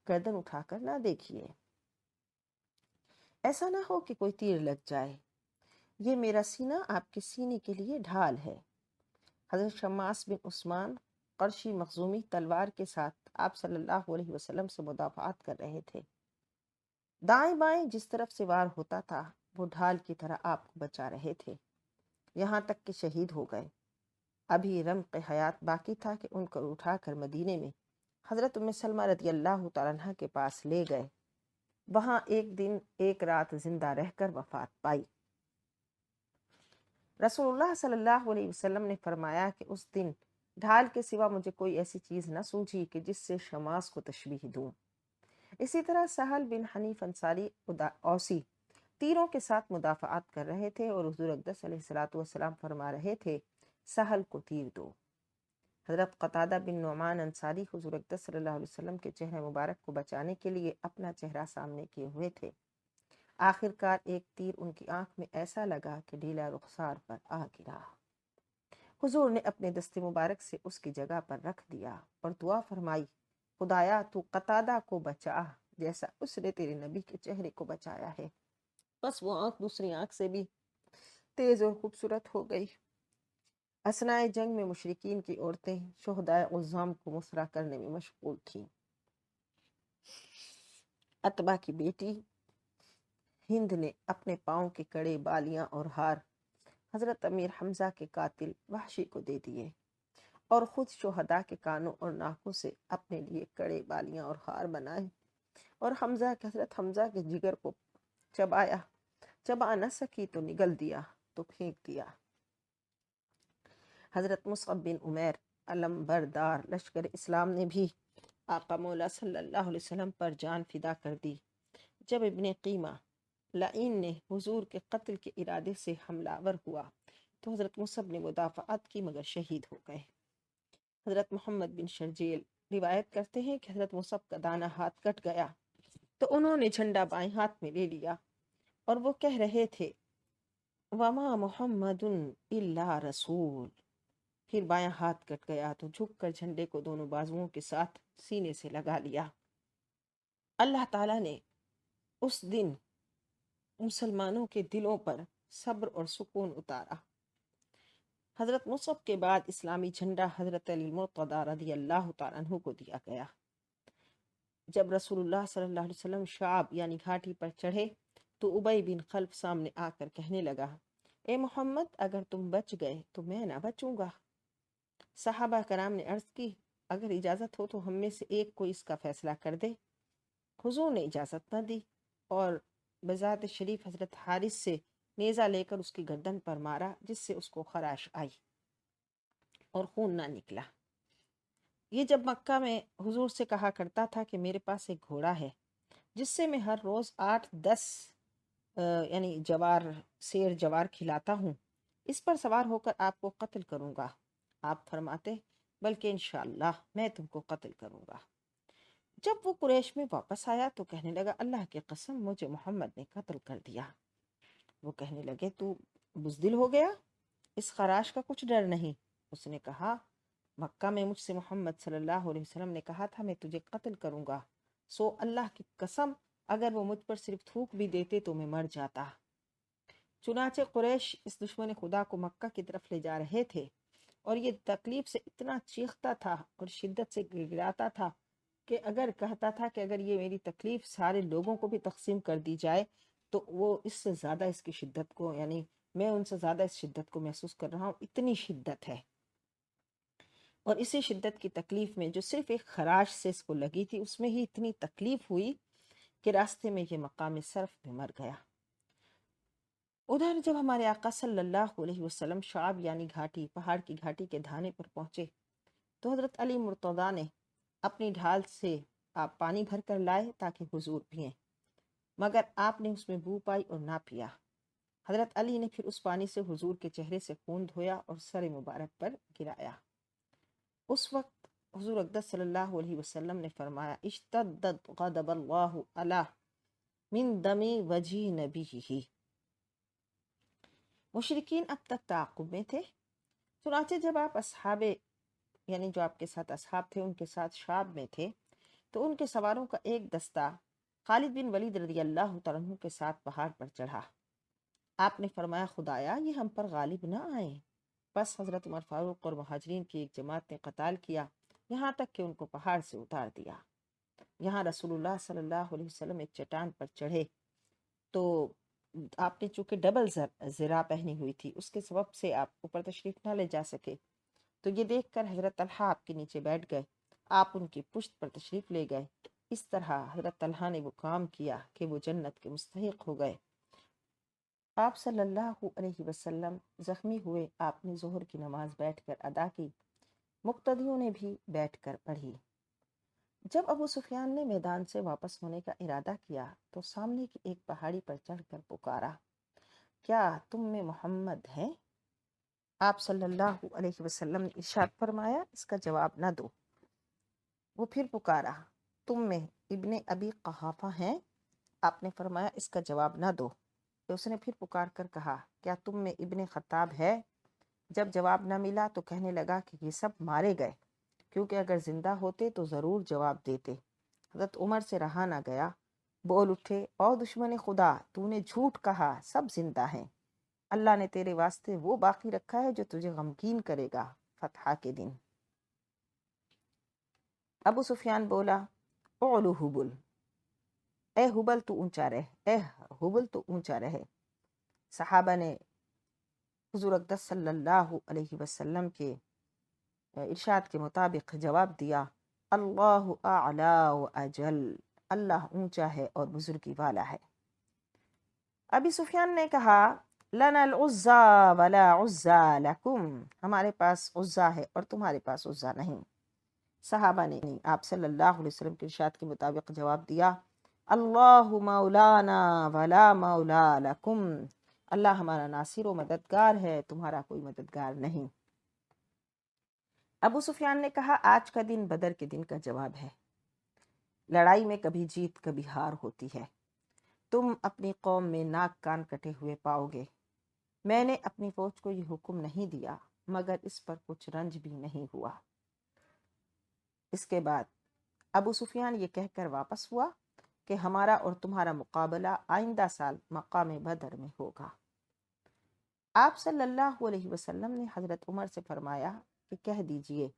گردن اٹھا کر نہ دیکھیے، ایسا نہ ہو کہ کوئی تیر لگ جائے، یہ میرا سینہ آپ کے سینے کے لیے ڈھال ہے۔ حضرت شماس بن عثمان قرشی مخزومی تلوار کے ساتھ آپ صلی اللہ علیہ وسلم سے مدافعات کر رہے تھے، دائیں بائیں جس طرف سے وار ہوتا تھا وہ ڈھال کی طرح آپ کو بچا رہے تھے، یہاں تک کہ شہید ہو گئے۔ ابھی رمق حیات باقی تھا کہ ان کو اٹھا کر مدینے میں حضرت ام سلمہ رضی اللہ تعالیٰ عنہ کے پاس لے گئے، وہاں ایک دن ایک رات زندہ رہ کر وفات پائی۔ رسول اللہ صلی اللہ علیہ وسلم نے فرمایا کہ اس دن ڈھال کے سوا مجھے کوئی ایسی چیز نہ سوجھی کہ جس سے شماس کو تشبیہ دوں۔ اسی طرح سہل بن حنیف انصاری اوسی تیروں کے ساتھ مدافعات کر رہے تھے اور حضور اقدس علیہ الصلوۃ والسلام فرما رہے تھے سہل کو تیر دو۔ حضرت قتادہ بن نعمان انصاری حضور اقدس صلی اللہ علیہ وسلم کے چہرے مبارک کو بچانے کے لیے اپنا چہرہ سامنے کیے ہوئے تھے، آخر کار ایک تیر ان کی آنکھ میں ایسا لگا کہ ڈھیلا رخسار پر آ گرا۔ حضور نے اپنے دست مبارک سے اس کی جگہ پر رکھ دیا اور دعا فرمائی خدایا تو قتادہ کو بچا جیسا اس نے تیرے نبی کے چہرے کو بچایا ہے۔ بس وہ آنکھ دوسری آنکھ سے بھی تیز اور خوبصورت ہو گئی۔ اثناء جنگ میں مشرکین کی عورتیں شہدائے عظام کو مسرع کرنے میں مشغول تھیں۔ عتبہ کی بیٹی ہند نے اپنے پاؤں کے کڑے، بالیاں اور ہار حضرت امیر حمزہ کے قاتل وحشی کو دے دیے اور خود شہداء کے کانوں اور ناکوں سے اپنے لیے کڑے، بالیاں اور ہار بنائے اور حضرت حمزہ کے جگر کو چبایا، چبا نہ سکی تو نگل دیا تو پھینک دیا۔ حضرت مصعب بن عمیر علمبردار لشکر اسلام نے بھی آقا مولا صلی اللہ علیہ وسلم پر جان فدا کر دی۔ جب ابن قیمہ لعین نے حضور کے قتل کے ارادے سے حملہ آور ہوا تو حضرت مصعب نے مدافعات کی مگر شہید ہو گئے۔ حضرت محمد بن شرجیل روایت کرتے ہیں کہ حضرت مصعب کا دانا ہاتھ کٹ گیا تو انہوں نے جھنڈا بائیں ہاتھ میں لے لیا اور وہ کہہ رہے تھے وما محمد الا رسول۔ پھر بایاں ہاتھ کٹ گیا تو جھک کر جھنڈے کو دونوں بازوؤں کے ساتھ سینے سے لگا لیا۔ اللہ تعالیٰ نے اس دن مسلمانوں کے دلوں پر صبر اور سکون اتارا۔ حضرت مصعب کے بعد اسلامی جھنڈا حضرت علی المرتضیٰ رضی اللہ تعالیٰ عنہ کو دیا گیا۔ جب رسول اللہ صلی اللہ علیہ وسلم شعاب یعنی گھاٹی پر چڑھے تو ابی بن خلف سامنے آ کر کہنے لگا اے محمد اگر تم بچ گئے تو میں نہ بچوں گا۔ صحابہ کرام نے عرض کی اگر اجازت ہو تو ہم میں سے ایک کوئی اس کا فیصلہ کر دے۔ حضور نے اجازت نہ دی اور بذات شریف حضرت حارث سے نیزہ لے کر اس کی گردن پر مارا جس سے اس کو خراش آئی اور خون نہ نکلا۔ یہ جب مکہ میں حضور سے کہا کرتا تھا کہ میرے پاس ایک گھوڑا ہے جس سے میں ہر روز 8-10 یعنی سیر جوار کھلاتا ہوں، اس پر سوار ہو کر آپ کو قتل کروں گا۔ آپ فرماتے بلکہ انشاءاللہ میں تم کو قتل کروں گا۔ جب وہ قریش میں واپس آیا تو کہنے لگا اللہ کی قسم مجھے محمد نے قتل کر دیا۔ وہ کہنے لگے تو بزدل ہو گیا، اس خراش کا کچھ ڈر نہیں۔ اس نے کہا مکہ میں مجھ سے محمد صلی اللہ علیہ وسلم نے کہا تھا میں تجھے قتل کروں گا، سو اللہ کی قسم اگر وہ مجھ پر صرف تھوک بھی دیتے تو میں مر جاتا۔ چنانچہ قریش اس دشمن خدا کو مکہ کی طرف لے جا رہے تھے اور یہ تکلیف سے اتنا چیختا تھا اور شدت سے گڑگڑاتا تھا کہ اگر کہتا تھا کہ اگر یہ میری تکلیف سارے لوگوں کو بھی تقسیم کر دی جائے تو وہ اس سے زیادہ اس کی شدت کو یعنی میں ان سے زیادہ اس شدت کو محسوس کر رہا ہوں، اتنی شدت ہے۔ اور اسی شدت کی تکلیف میں جو صرف ایک خراش سے اس کو لگی تھی اس میں ہی اتنی تکلیف ہوئی کہ راستے میں یہ مقام صرف میں مر گیا۔ ادھر جب ہمارے آقا صلی اللہ علیہ وسلم شعاب یعنی گھاٹی پہاڑ کی گھاٹی کے دھانے پر پہنچے تو حضرت علی مرتضیٰ نے اپنی ڈھال سے آپ پانی بھر کر لائے تاکہ حضور پئیں، مگر آپ نے اس میں بو پائی اور نہ پیا۔ حضرت علی نے پھر اس پانی سے حضور کے چہرے سے خون دھویا اور سر مبارک پر گرایا۔ اس وقت حضور اقدس صلی اللہ علیہ وسلم نے فرمایا اشتدت غضب اللہ علی من دم وجہ نبیہ۔ مشرکین اب تک تعاقب میں تھے، چنانچہ جب آپ اصحاب یعنی جو آپ کے ساتھ اصحاب تھے ان کے ساتھ شعاب میں تھے تو ان کے سواروں کا ایک دستہ خالد بن ولید رضی اللہ تعالیٰ عنہ کے ساتھ پہاڑ پر چڑھا۔ آپ نے فرمایا خدایا یہ ہم پر غالب نہ آئیں۔ بس حضرت عمر فاروق اور مہاجرین کی ایک جماعت نے قتال کیا یہاں تک کہ ان کو پہاڑ سے اتار دیا۔ یہاں رسول اللہ صلی اللہ علیہ وسلم ایک چٹان پر چڑھے تو آپ نے چونکہ ڈبل زرا پہنی ہوئی تھی اس کے سبب سے آپ اوپر تشریف نہ لے جا سکے، تو یہ دیکھ کر حضرت طلحہ آپ کے نیچے بیٹھ گئے، آپ ان کی پشت پر تشریف لے گئے۔ اس طرح حضرت طلحہ نے وہ کام کیا کہ وہ جنت کے مستحق ہو گئے۔ آپ صلی اللہ علیہ وسلم زخمی ہوئے، آپ نے ظہر کی نماز بیٹھ کر ادا کی، مقتدیوں نے بھی بیٹھ کر پڑھی۔ جب ابو سفیان نے میدان سے واپس ہونے کا ارادہ کیا تو سامنے کی ایک پہاڑی پر چڑھ کر پکارا کیا تم میں محمد ہیں؟ آپ صلی اللہ علیہ وسلم نے ارشاد فرمایا اس کا جواب نہ دو۔ وہ پھر پکارا تم میں ابن ابی قحافہ ہیں؟ آپ نے فرمایا اس کا جواب نہ دو۔ تو اس نے پھر پکار کر کہا کیا تم میں ابن خطاب ہے؟ جب جواب نہ ملا تو کہنے لگا کہ یہ سب مارے گئے، کیونکہ اگر زندہ ہوتے تو ضرور جواب دیتے۔ حضرت عمر سے رہا نہ گیا، بول اٹھے او دشمن خدا تو نے جھوٹ کہا، سب زندہ ہیں، اللہ نے تیرے واسطے وہ باقی رکھا ہے جو تجھے غمگین کرے گا فتح کے دن۔ ابو سفیان بولا اعلو حبل، اے حبل تو اونچا رہ، اے حبل تو اونچا رہے۔ صحابہ نے حضور اقدس صلی اللہ علیہ وسلم کے ارشاد کے مطابق جواب دیا اللہ اعلی و اجل، اللہ اونچا ہے اور بزرگی والا ہے۔ ابی سفیان نے کہا لنا العزا ولا عزا لکم، ہمارے پاس عزا ہے اور تمہارے پاس عزا نہیں۔ صحابہ نے آپ صلی اللہ علیہ وسلم کے ارشاد کے مطابق جواب دیا اللہ مولانا ولا مولا لکم، اللہ ہمارا ناصر و مددگار ہے، تمہارا کوئی مددگار نہیں۔ ابو سفیان نے کہا آج کا دن بدر کے دن کا جواب ہے۔ لڑائی میں کبھی جیت کبھی ہار ہوتی ہے۔ تم اپنی قوم میں ناک کان کٹے ہوئے پاؤ گے۔ میں نے اپنی فوج کو یہ حکم نہیں دیا مگر اس پر کچھ رنج بھی نہیں ہوا۔ اس کے بعد ابو سفیان یہ کہہ کر واپس ہوا کہ ہمارا اور تمہارا مقابلہ آئندہ سال مقام بدر میں ہوگا۔ آپ صلی اللہ علیہ وسلم نے حضرت عمر سے فرمایا کہ کہہ دیجئے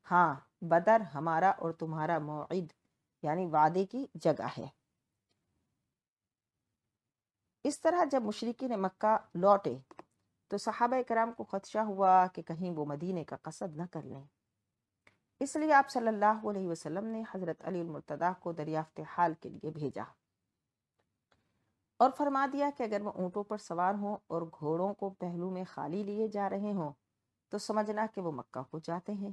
ہاں بدر ہمارا اور تمہارا موعد یعنی وعدے کی جگہ ہے۔ اس طرح جب مشرکین مکہ لوٹے تو صحابہ کرام کو خدشہ ہوا کہ کہیں وہ مدینے کا قصد نہ کر لیں۔ اس لیے آپ صلی اللہ علیہ وسلم نے حضرت علی المرتضیٰ کو دریافت حال کے لیے بھیجا اور فرما دیا کہ اگر وہ اونٹوں پر سوار ہوں اور گھوڑوں کو پہلو میں خالی لیے جا رہے ہوں تو سمجھنا کہ وہ مکہ کو جاتے ہیں،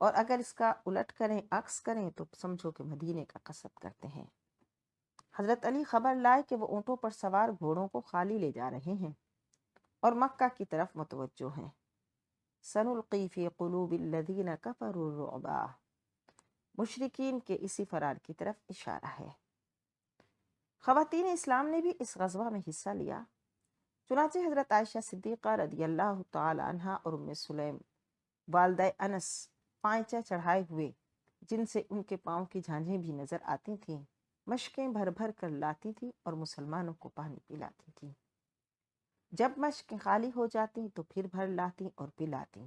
اور اگر اس کا الٹ کریں عکس کریں تو سمجھو کہ مدینے کا قصد کرتے ہیں۔ حضرت علی خبر لائے کہ وہ اونٹوں پر سوار گھوڑوں کو خالی لے جا رہے ہیں اور مکہ کی طرف متوجہ ہیں۔ سنلقی فی قلوب الذین کفروا الرعب، مشرکین کے اسی فرار کی طرف اشارہ ہے۔ خواتین اسلام نے بھی اس غزوہ میں حصہ لیا۔ چنانچہ حضرت عائشہ صدیقہ رضی اللہ تعالی عنہا اور ام سلیم والدہ انس پائچہ چڑھائے ہوئے، جن سے ان کے پاؤں کی جھانجھیں بھی نظر آتی تھیں، مشقیں بھر بھر کر لاتی تھیں اور مسلمانوں کو پانی پلاتی تھیں۔ جب مشقیں خالی ہو جاتی تو پھر بھر لاتی اور پلاتی۔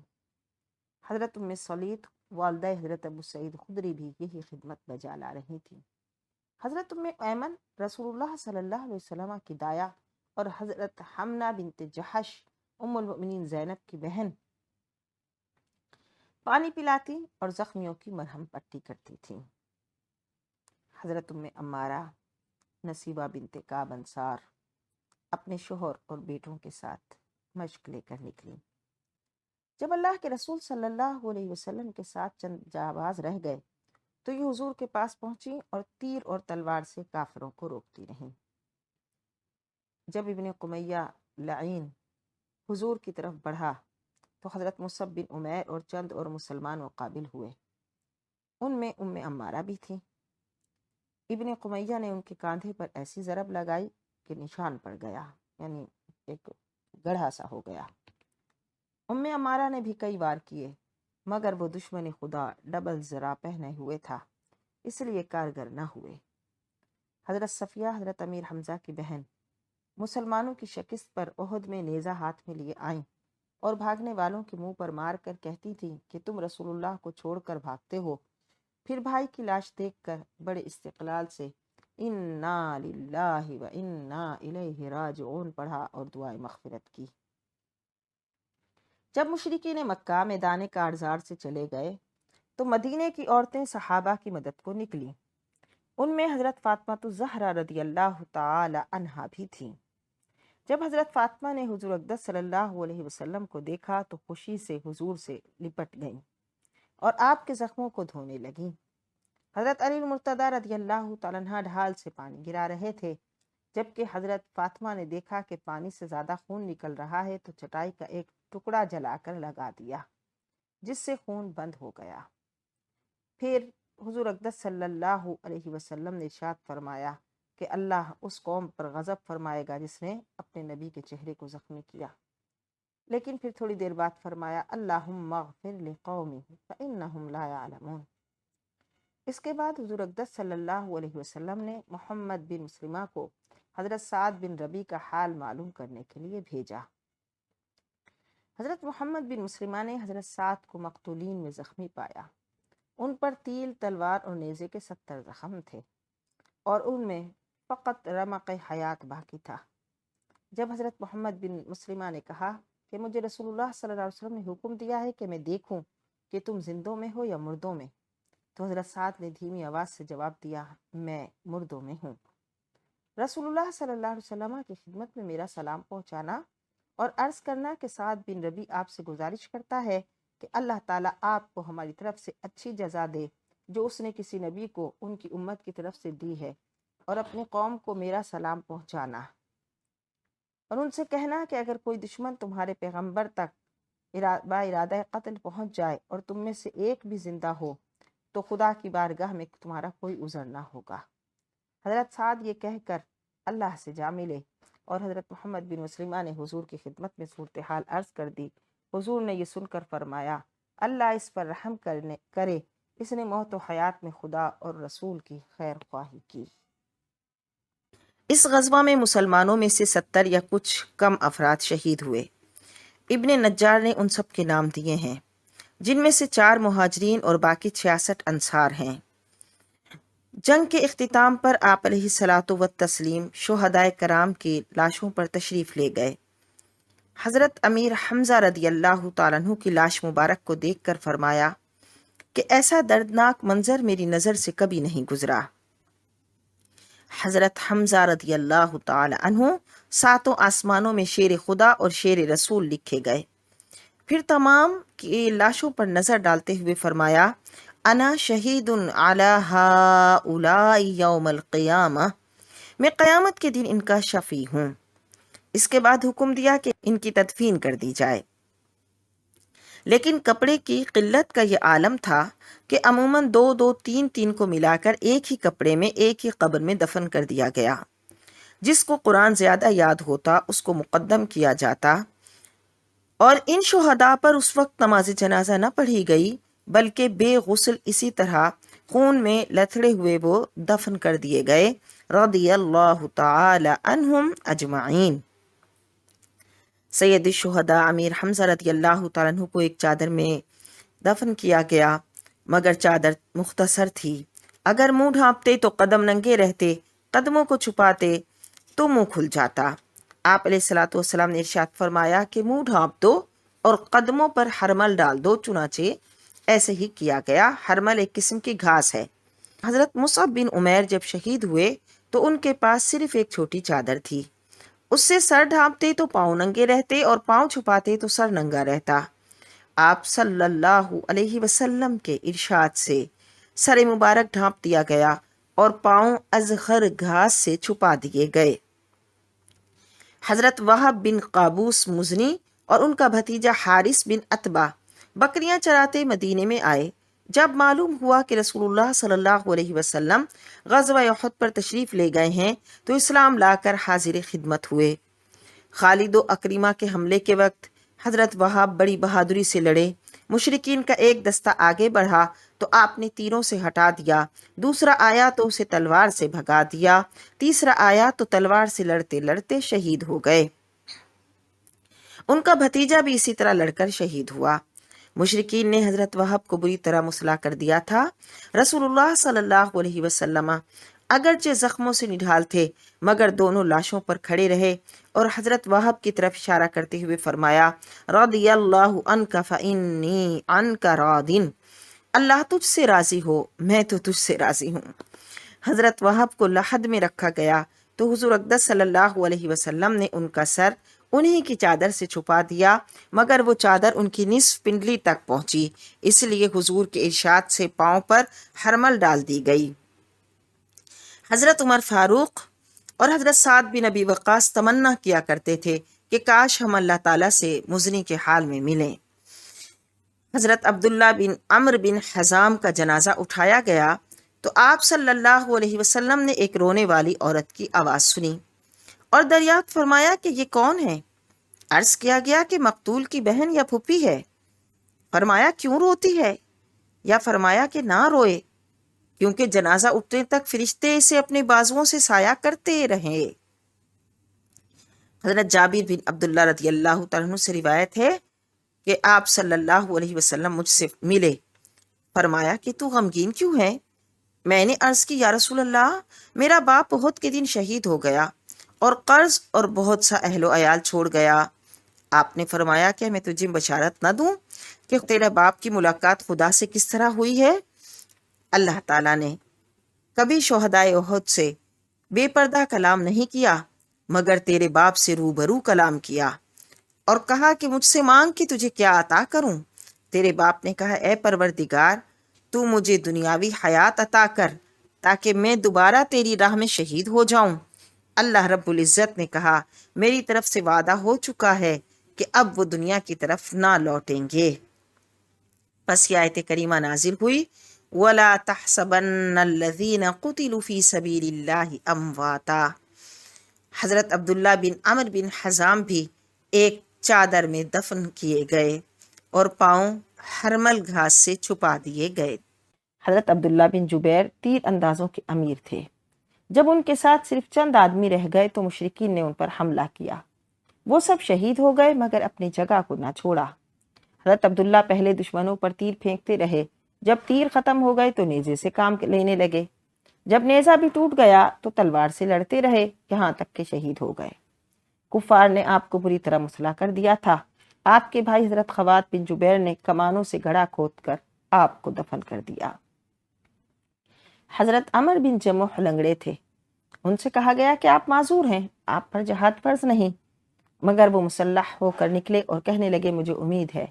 حضرت ام سلیط والدہ حضرت ابو سعید خدری بھی یہی خدمت بجا لا رہی تھی۔ حضرت ام ایمن رسول اللہ صلی اللہ علیہ وسلم کی دایا اور حضرت حمنہ بنت جحش ام المؤمنین زینب کی بہن پانی پلاتی اور زخمیوں کی مرہم پٹی کرتی تھیں۔ حضرت ام عمارہ نصیبہ بنت کعب انصار اپنے شوہر اور بیٹوں کے ساتھ مشق لے کر نکلی۔ جب اللہ کے رسول صلی اللہ علیہ وسلم کے ساتھ چند جانباز رہ گئے تو یہ حضور کے پاس پہنچی اور تیر اور تلوار سے کافروں کو روکتی رہیں۔ جب ابن قمیہ لعین حضور کی طرف بڑھا تو حضرت مصعب بن عمیر اور چند اور مسلمان مقابل ہوئے۔ ان میں ام عمارہ بھی تھی۔ ابن قمیہ نے ان کے کاندھے پر ایسی ضرب لگائی کہ نشان پڑ گیا، یعنی ایک گڑھا سا ہو گیا۔ ام عمارہ نے بھی کئی وار کیے مگر وہ دشمن خدا ڈبل زرہ پہنے ہوئے تھا، اس لیے کارگر نہ ہوئے۔ حضرت صفیہ حضرت امیر حمزہ کی بہن مسلمانوں کی شکست پر احد میں نیزہ ہاتھ میں لیے آئیں اور بھاگنے والوں کے منہ پر مار کر کہتی تھی کہ تم رسول اللہ کو چھوڑ کر بھاگتے ہو۔ پھر بھائی کی لاش دیکھ کر بڑے استقلال سے انا للہ و انا الیہ راجعون پڑھا اور دعائے مغفرت کی۔ جب مشرکین مکہ میدان کارزار سے چلے گئے تو مدینے کی عورتیں صحابہ کی مدد کو نکلیں۔ ان میں حضرت فاطمہ الزہرا رضی اللہ تعالی عنہا بھی تھیں۔ جب حضرت فاطمہ نے حضور اقدس صلی اللہ علیہ وسلم کو دیکھا تو خوشی سے حضور سے لپٹ گئیں اور آپ کے زخموں کو دھونے لگیں۔ حضرت علی المرتضیٰ رضی اللہ تعالیٰ عنہ ڈھال سے پانی گرا رہے تھے، جبکہ حضرت فاطمہ نے دیکھا کہ پانی سے زیادہ خون نکل رہا ہے تو چٹائی کا ایک ٹکڑا جلا کر لگا دیا، جس سے خون بند ہو گیا۔ پھر حضور اقدس صلی اللہ علیہ وسلم نے ارشاد فرمایا کہ اللہ اس قوم پر غضب فرمائے گا جس نے اپنے نبی کے چہرے کو زخمی کیا، لیکن پھر تھوڑی دیر بعد فرمایا اللہم اغفر لقومی فإنہم لا یعلمون۔ اس کے بعد حضور اقدس صلی اللہ علیہ وسلم نے محمد بن مسلمہ کو حضرت سعد بن ربیع کا حال معلوم کرنے کے لیے بھیجا۔ حضرت محمد بن مسلمہ نے حضرت سعد کو مقتولین میں زخمی پایا۔ ان پر تیر، تلوار اور نیزے کے 70 زخم تھے اور ان میں فقط رمق حیات باقی تھا۔ جب حضرت محمد بن مسلمہ نے کہا کہ مجھے رسول اللہ صلی اللہ علیہ وسلم نے حکم دیا ہے کہ میں دیکھوں کہ تم زندوں میں ہو یا مردوں میں، تو حضرت سعد نے دھیمی آواز سے جواب دیا میں مردوں میں ہوں۔ رسول اللہ صلی اللہ علیہ وسلم کی خدمت میں میرا سلام پہنچانا اور عرض کرنا کہ سعد بن ربیع آپ سے گزارش کرتا ہے کہ اللہ تعالیٰ آپ کو ہماری طرف سے اچھی جزا دے جو اس نے کسی نبی کو ان کی امت کی طرف سے دی ہے، اور اپنی قوم کو میرا سلام پہنچانا اور ان سے کہنا کہ اگر کوئی دشمن تمہارے پیغمبر تک با ارادہ قتل پہنچ جائے اور تم میں سے ایک بھی زندہ ہو تو خدا کی بارگاہ میں تمہارا کوئی عذر نہ ہوگا۔ حضرت سعد یہ کہہ کر اللہ سے جا ملے اور حضرت محمد بن مسلمہ نے حضور کی خدمت میں صورتحال عرض کر دی۔ حضور نے یہ سن کر فرمایا اللہ اس پر رحم کرے، اس نے موت و حیات میں خدا اور رسول کی خیر خواہی کی۔ اس غزوہ میں مسلمانوں میں سے 70 یا کچھ کم افراد شہید ہوئے۔ ابن نجار نے ان سب کے نام دیے ہیں، جن میں سے 4 مہاجرین اور باقی 66 انصار ہیں۔ جنگ کے اختتام پر آپ علیہ الصلاۃ والتسلیم شہدائے کرام کی لاشوں پر تشریف لے گئے۔ حضرت امیر حمزہ رضی اللہ تعالیٰ عنہ کی لاش مبارک کو دیکھ کر فرمایا کہ ایسا دردناک منظر میری نظر سے کبھی نہیں گزرا۔ حضرت حمزہ رضی اللہ تعالی عنہ 7 آسمانوں میں شیر خدا اور شیر رسول لکھے گئے۔ پھر تمام کی لاشوں پر نظر ڈالتے ہوئے فرمایا انا شہید علی ہؤلاء یوم القیامہ، میں قیامت کے دن ان کا شفیع ہوں۔ اس کے بعد حکم دیا کہ ان کی تدفین کر دی جائے، لیکن کپڑے کی قلت کا یہ عالم تھا کہ عموماً 2 3 کو ملا کر ایک ہی کپڑے میں ایک ہی قبر میں دفن کر دیا گیا۔ جس کو قرآن زیادہ یاد ہوتا اس کو مقدم کیا جاتا، اور ان شہداء پر اس وقت نماز جنازہ نہ پڑھی گئی بلکہ بے غسل اسی طرح خون میں لتھڑے ہوئے وہ دفن کر دیے گئے، رضی اللہ تعالی عنہم اجمعین۔ سید الشہداء امیر حمزہ رضی اللہ تعالیٰ عنہ کو ایک چادر میں دفن کیا گیا، مگر چادر مختصر تھی۔ اگر منہ ڈھانپتے تو قدم ننگے رہتے، قدموں کو چھپاتے تو منہ کھل جاتا۔ آپ علیہ الصلوۃ والسلام نے ارشاد فرمایا کہ منہ ڈھانپ دو اور قدموں پر حرمل ڈال دو، چنانچہ ایسے ہی کیا گیا۔ حرمل ایک قسم کی گھاس ہے۔ حضرت مصعب بن عمیر جب شہید ہوئے تو ان کے پاس صرف ایک چھوٹی چادر تھی، اس سے سر ڈھانپتے تو پاؤں ننگے رہتے اور پاؤں چھپاتے تو سر ننگا رہتا۔ آپ صلی اللہ علیہ وسلم کے ارشاد سے سر مبارک ڈھانپ دیا گیا اور پاؤں ازغر گھاس سے چھپا دیے گئے۔ حضرت وہب بن قابوس مزنی اور ان کا بھتیجا حارث بن عتبہ بکریاں چراتے مدینے میں آئے۔ جب معلوم ہوا کہ رسول اللہ صلی اللہ علیہ وسلم غزوہ احد پر تشریف لے گئے ہیں تو اسلام لا کر حاضر خدمت ہوئے۔ خالد و اکرمہ کے حملے کے وقت حضرت وہاب بڑی بہادری سے لڑے۔ مشرکین کا ایک دستہ آگے بڑھا تو آپ نے تیروں سے ہٹا دیا، دوسرا آیا تو اسے تلوار سے بھگا دیا، تیسرا آیا تو تلوار سے لڑتے لڑتے شہید ہو گئے۔ ان کا بھتیجا بھی اسی طرح لڑ کر شہید ہوا۔ مشرکین نے حضرت وہب کو بری طرح مسلح کر دیا تھا۔ رسول اللہ صلی اللہ علیہ وسلم اگرچہ زخموں سے نڈھال تھے مگر دونوں لاشوں پر کھڑے رہے اور حضرت وہب کی طرف اشارہ کرتے ہوئے فرمایا رضی اللہ عنک فانی عنک راض، اللہ تجھ سے راضی ہو، میں تو تجھ سے راضی ہوں۔ حضرت وہب کو لحد میں رکھا گیا تو حضور اقدس صلی اللہ علیہ وسلم نے ان کا سر انہی کی چادر سے چھپا دیا، مگر وہ چادر ان کی نصف پنڈلی تک پہنچی، اس لیے حضور کے ارشاد سے پاؤں پر حرمل ڈال دی گئی۔ حضرت عمر فاروق اور حضرت سعد بن ابی وقاص تمنا کیا کرتے تھے کہ کاش ہم اللہ تعالیٰ سے مزنی کے حال میں ملیں۔ حضرت عبداللہ بن عمرو بن حزام کا جنازہ اٹھایا گیا تو آپ صلی اللہ علیہ وسلم نے ایک رونے والی عورت کی آواز سنی اور دریافت فرمایا کہ یہ کون ہے؟ عرض کیا گیا کہ مقتول کی بہن یا پھوپھی ہے۔ فرمایا کیوں روتی ہے؟ یا فرمایا کہ نہ روئے کیونکہ جنازہ اٹھنے تک فرشتے اسے اپنے بازوؤں سے سایہ کرتے رہے۔ حضرت جابر بن عبداللہ رضی اللہ تعالیٰ عنہ سے روایت ہے کہ آپ صلی اللہ علیہ وسلم مجھ سے ملے۔ فرمایا کہ تو غمگین کیوں ہے؟ میں نے عرض کی یا رسول اللہ، میرا باپ احد کے دن شہید ہو گیا اور قرض اور بہت سا اہل و عیال چھوڑ گیا۔ آپ نے فرمایا کہ میں تجھے بشارت نہ دوں کہ تیرے باپ کی ملاقات خدا سے کس طرح ہوئی ہے؟ اللہ تعالیٰ نے کبھی شہدائے احد سے بے پردہ کلام نہیں کیا مگر تیرے باپ سے روبرو کلام کیا اور کہا کہ مجھ سے مانگ کہ تجھے کیا عطا کروں۔ تیرے باپ نے کہا اے پروردگار، تو مجھے دنیاوی حیات عطا کر تاکہ میں دوبارہ تیری راہ میں شہید ہو جاؤں۔ اللہ رب العزت نے کہا میری طرف سے وعدہ ہو چکا ہے کہ اب وہ دنیا کی طرف نہ لوٹیں گے۔ پس یہ آیت کریمہ نازل ہوئی وَلَا تَحْسَبَنَّ الَّذِينَ قُتِلُوا فِي سَبِيلِ اللَّهِ أَمْوَاتًا۔ حضرت عبداللہ بن عمر بن حزام بھی ایک چادر میں دفن کیے گئے اور پاؤں ہرمل گھاس سے چھپا دیے گئے۔ حضرت عبداللہ بن جبیر تیر اندازوں کے امیر تھے۔ جب ان کے ساتھ صرف چند آدمی رہ گئے تو مشرکین نے ان پر حملہ کیا۔ وہ سب شہید ہو گئے مگر اپنی جگہ کو نہ چھوڑا۔ حضرت عبداللہ پہلے دشمنوں پر تیر پھینکتے رہے، جب تیر ختم ہو گئے تو نیزے سے کام لینے لگے، جب نیزہ بھی ٹوٹ گیا تو تلوار سے لڑتے رہے یہاں تک کہ شہید ہو گئے۔ کفار نے آپ کو بری طرح مسلح کر دیا تھا۔ آپ کے بھائی حضرت خوات بن جبیر نے کمانوں سے گڑھا کھود کر آپ کو دفن کر دیا۔ حضرت عمر بن جمح لنگڑے تھے۔ ان سے کہا گیا کہ آپ معذور ہیں، آپ پر جہاد فرض نہیں، مگر وہ مسلح ہو کر نکلے اور کہنے لگے مجھے امید ہے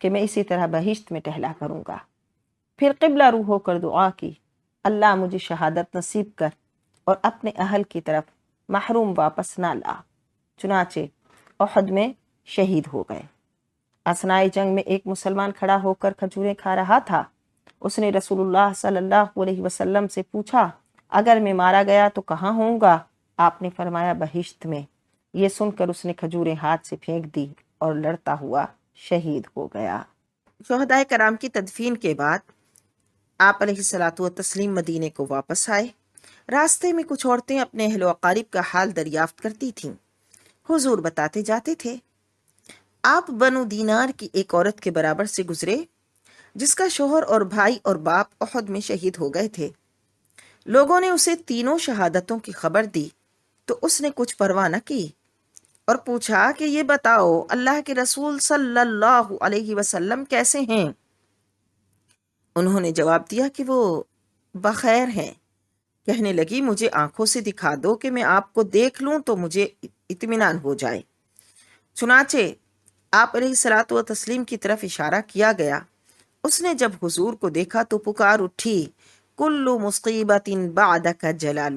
کہ میں اسی طرح بہشت میں ٹہلا کروں گا۔ پھر قبلہ رو ہو کر دعا کی، اللہ مجھے شہادت نصیب کر اور اپنے اہل کی طرف محروم واپس نہ لا۔ چنانچہ احد میں شہید ہو گئے۔ اثنائے جنگ میں ایک مسلمان کھڑا ہو کر کھجوریں کھا رہا تھا۔ اس نے رسول اللہ صلی اللہ علیہ وسلم سے پوچھا اگر میں مارا گیا تو کہاں ہوں گا؟ آپ نے فرمایا بہشت میں۔ یہ سن کر اس نے کھجوریں ہاتھ سے پھینک دی اور لڑتا ہوا شہید ہو گیا۔ شہدائے کرام کی تدفین کے بعد آپ علیہ الصلوۃ والتسلیم مدینے کو واپس آئے۔ راستے میں کچھ عورتیں اپنے اہل و اقارب کا حال دریافت کرتی تھیں۔ حضور بتاتے جاتے تھے آپ بنو دینار کی ایک عورت کے برابر سے گزرے جس کا شوہر اور بھائی اور باپ احد میں شہید ہو گئے تھے۔ لوگوں نے اسے تینوں شہادتوں کی خبر دی تو اس نے کچھ پرواہ نہ کی اور پوچھا کہ یہ بتاؤ اللہ کے رسول صلی اللہ علیہ وسلم کیسے ہیں؟ انہوں نے جواب دیا کہ وہ بخیر ہیں۔ کہنے لگی مجھے آنکھوں سے دکھا دو کہ میں آپ کو دیکھ لوں تو مجھے اطمینان ہو جائے۔ چنانچہ آپ علیہ الصلوۃ والتسلیم کی طرف اشارہ کیا گیا۔ اس نے جب حضور کو دیکھا تو پکار اٹھی کل مصیبت بعدک جلال،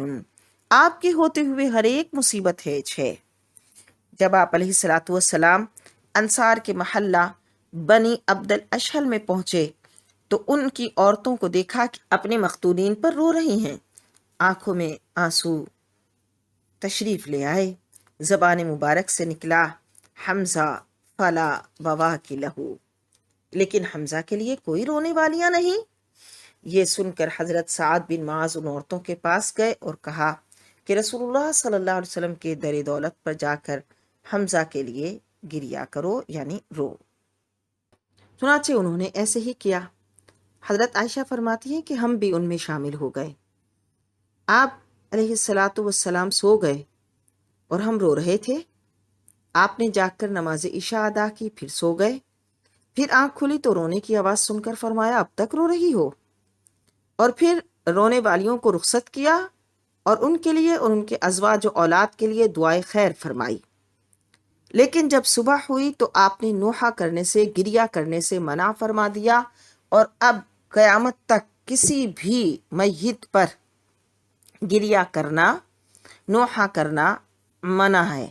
آپ کے ہوتے ہوئے ہر ایک مصیبت ہے۔ جب آپ علیہ الصلوۃ والسلام انصار کے محلہ بنی عبد الاشہل میں پہنچے تو ان کی عورتوں کو دیکھا کہ اپنے مقتولین پر رو رہی ہیں، آنکھوں میں آنسو تشریف لے آئے۔ زبان مبارک سے نکلا حمزہ فلا بواکی لہو، لیکن حمزہ کے لیے کوئی رونے والیاں نہیں۔ یہ سن کر حضرت سعد بن معاذ ان عورتوں کے پاس گئے اور کہا کہ رسول اللہ صلی اللہ علیہ وسلم کے در دولت پر جا کر حمزہ کے لیے گریا کرو، یعنی رو۔ چنانچہ انہوں نے ایسے ہی کیا۔ حضرت عائشہ فرماتی ہیں کہ ہم بھی ان میں شامل ہو گئے۔ آپ علیہ الصلوۃ والسلام سو گئے اور ہم رو رہے تھے۔ آپ نے جاگ کر نماز عشاء ادا کی، پھر سو گئے۔ پھر آنکھ کھلی تو رونے کی آواز سن کر فرمایا اب تک رو رہی ہو؟ اور پھر رونے والیوں کو رخصت کیا اور ان کے لیے اور ان کے ازواج و اولاد کے لیے دعائے خیر فرمائی۔ لیکن جب صبح ہوئی تو آپ نے نوحہ کرنے سے، گریہ کرنے سے منع فرما دیا، اور اب قیامت تک کسی بھی میت پر گریہ کرنا، نوحہ کرنا منع ہے۔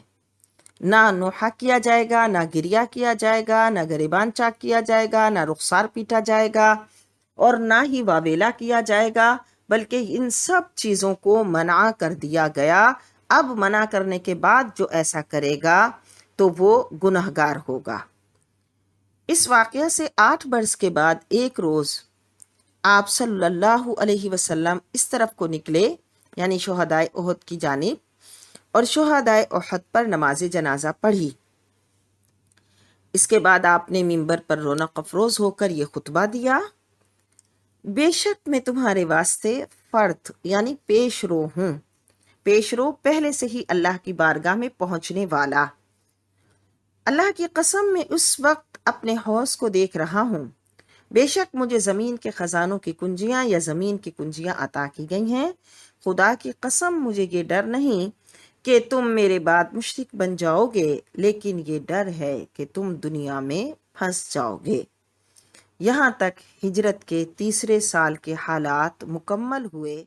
نہ نوحہ کیا جائے گا، نہ گریہ کیا جائے گا، نہ گریبان چاک کیا جائے گا، نہ رخسار پیٹا جائے گا، اور نہ ہی واویلا کیا جائے گا، بلکہ ان سب چیزوں کو منع کر دیا گیا۔ اب منع کرنے کے بعد جو ایسا کرے گا تو وہ گنہگار ہوگا۔ اس واقعہ سے 8 برس کے بعد ایک روز آپ صلی اللہ علیہ وسلم اس طرف کو نکلے، یعنی شہدائے احد کی جانب، اور شہدائے احد پر نماز جنازہ پڑھی۔ اس کے بعد آپ نے منبر پر رونق افروز ہو کر یہ خطبہ دیا، بے شک میں تمہارے واسطے فرد یعنی پیش رو ہوں، پیش رو پہلے سے ہی اللہ کی بارگاہ میں پہنچنے والا۔ اللہ کی قسم میں اس وقت اپنے حوض کو دیکھ رہا ہوں، بے شک مجھے زمین کے خزانوں کی کنجیاں یا زمین کی کنجیاں عطا کی گئی ہیں۔ خدا کی قسم مجھے یہ ڈر نہیں کہ تم میرے بعد مشرک بن جاؤ گے، لیکن یہ ڈر ہے کہ تم دنیا میں پھنس جاؤ گے۔ یہاں تک ہجرت کے 3 سال کے حالات مکمل ہوئے۔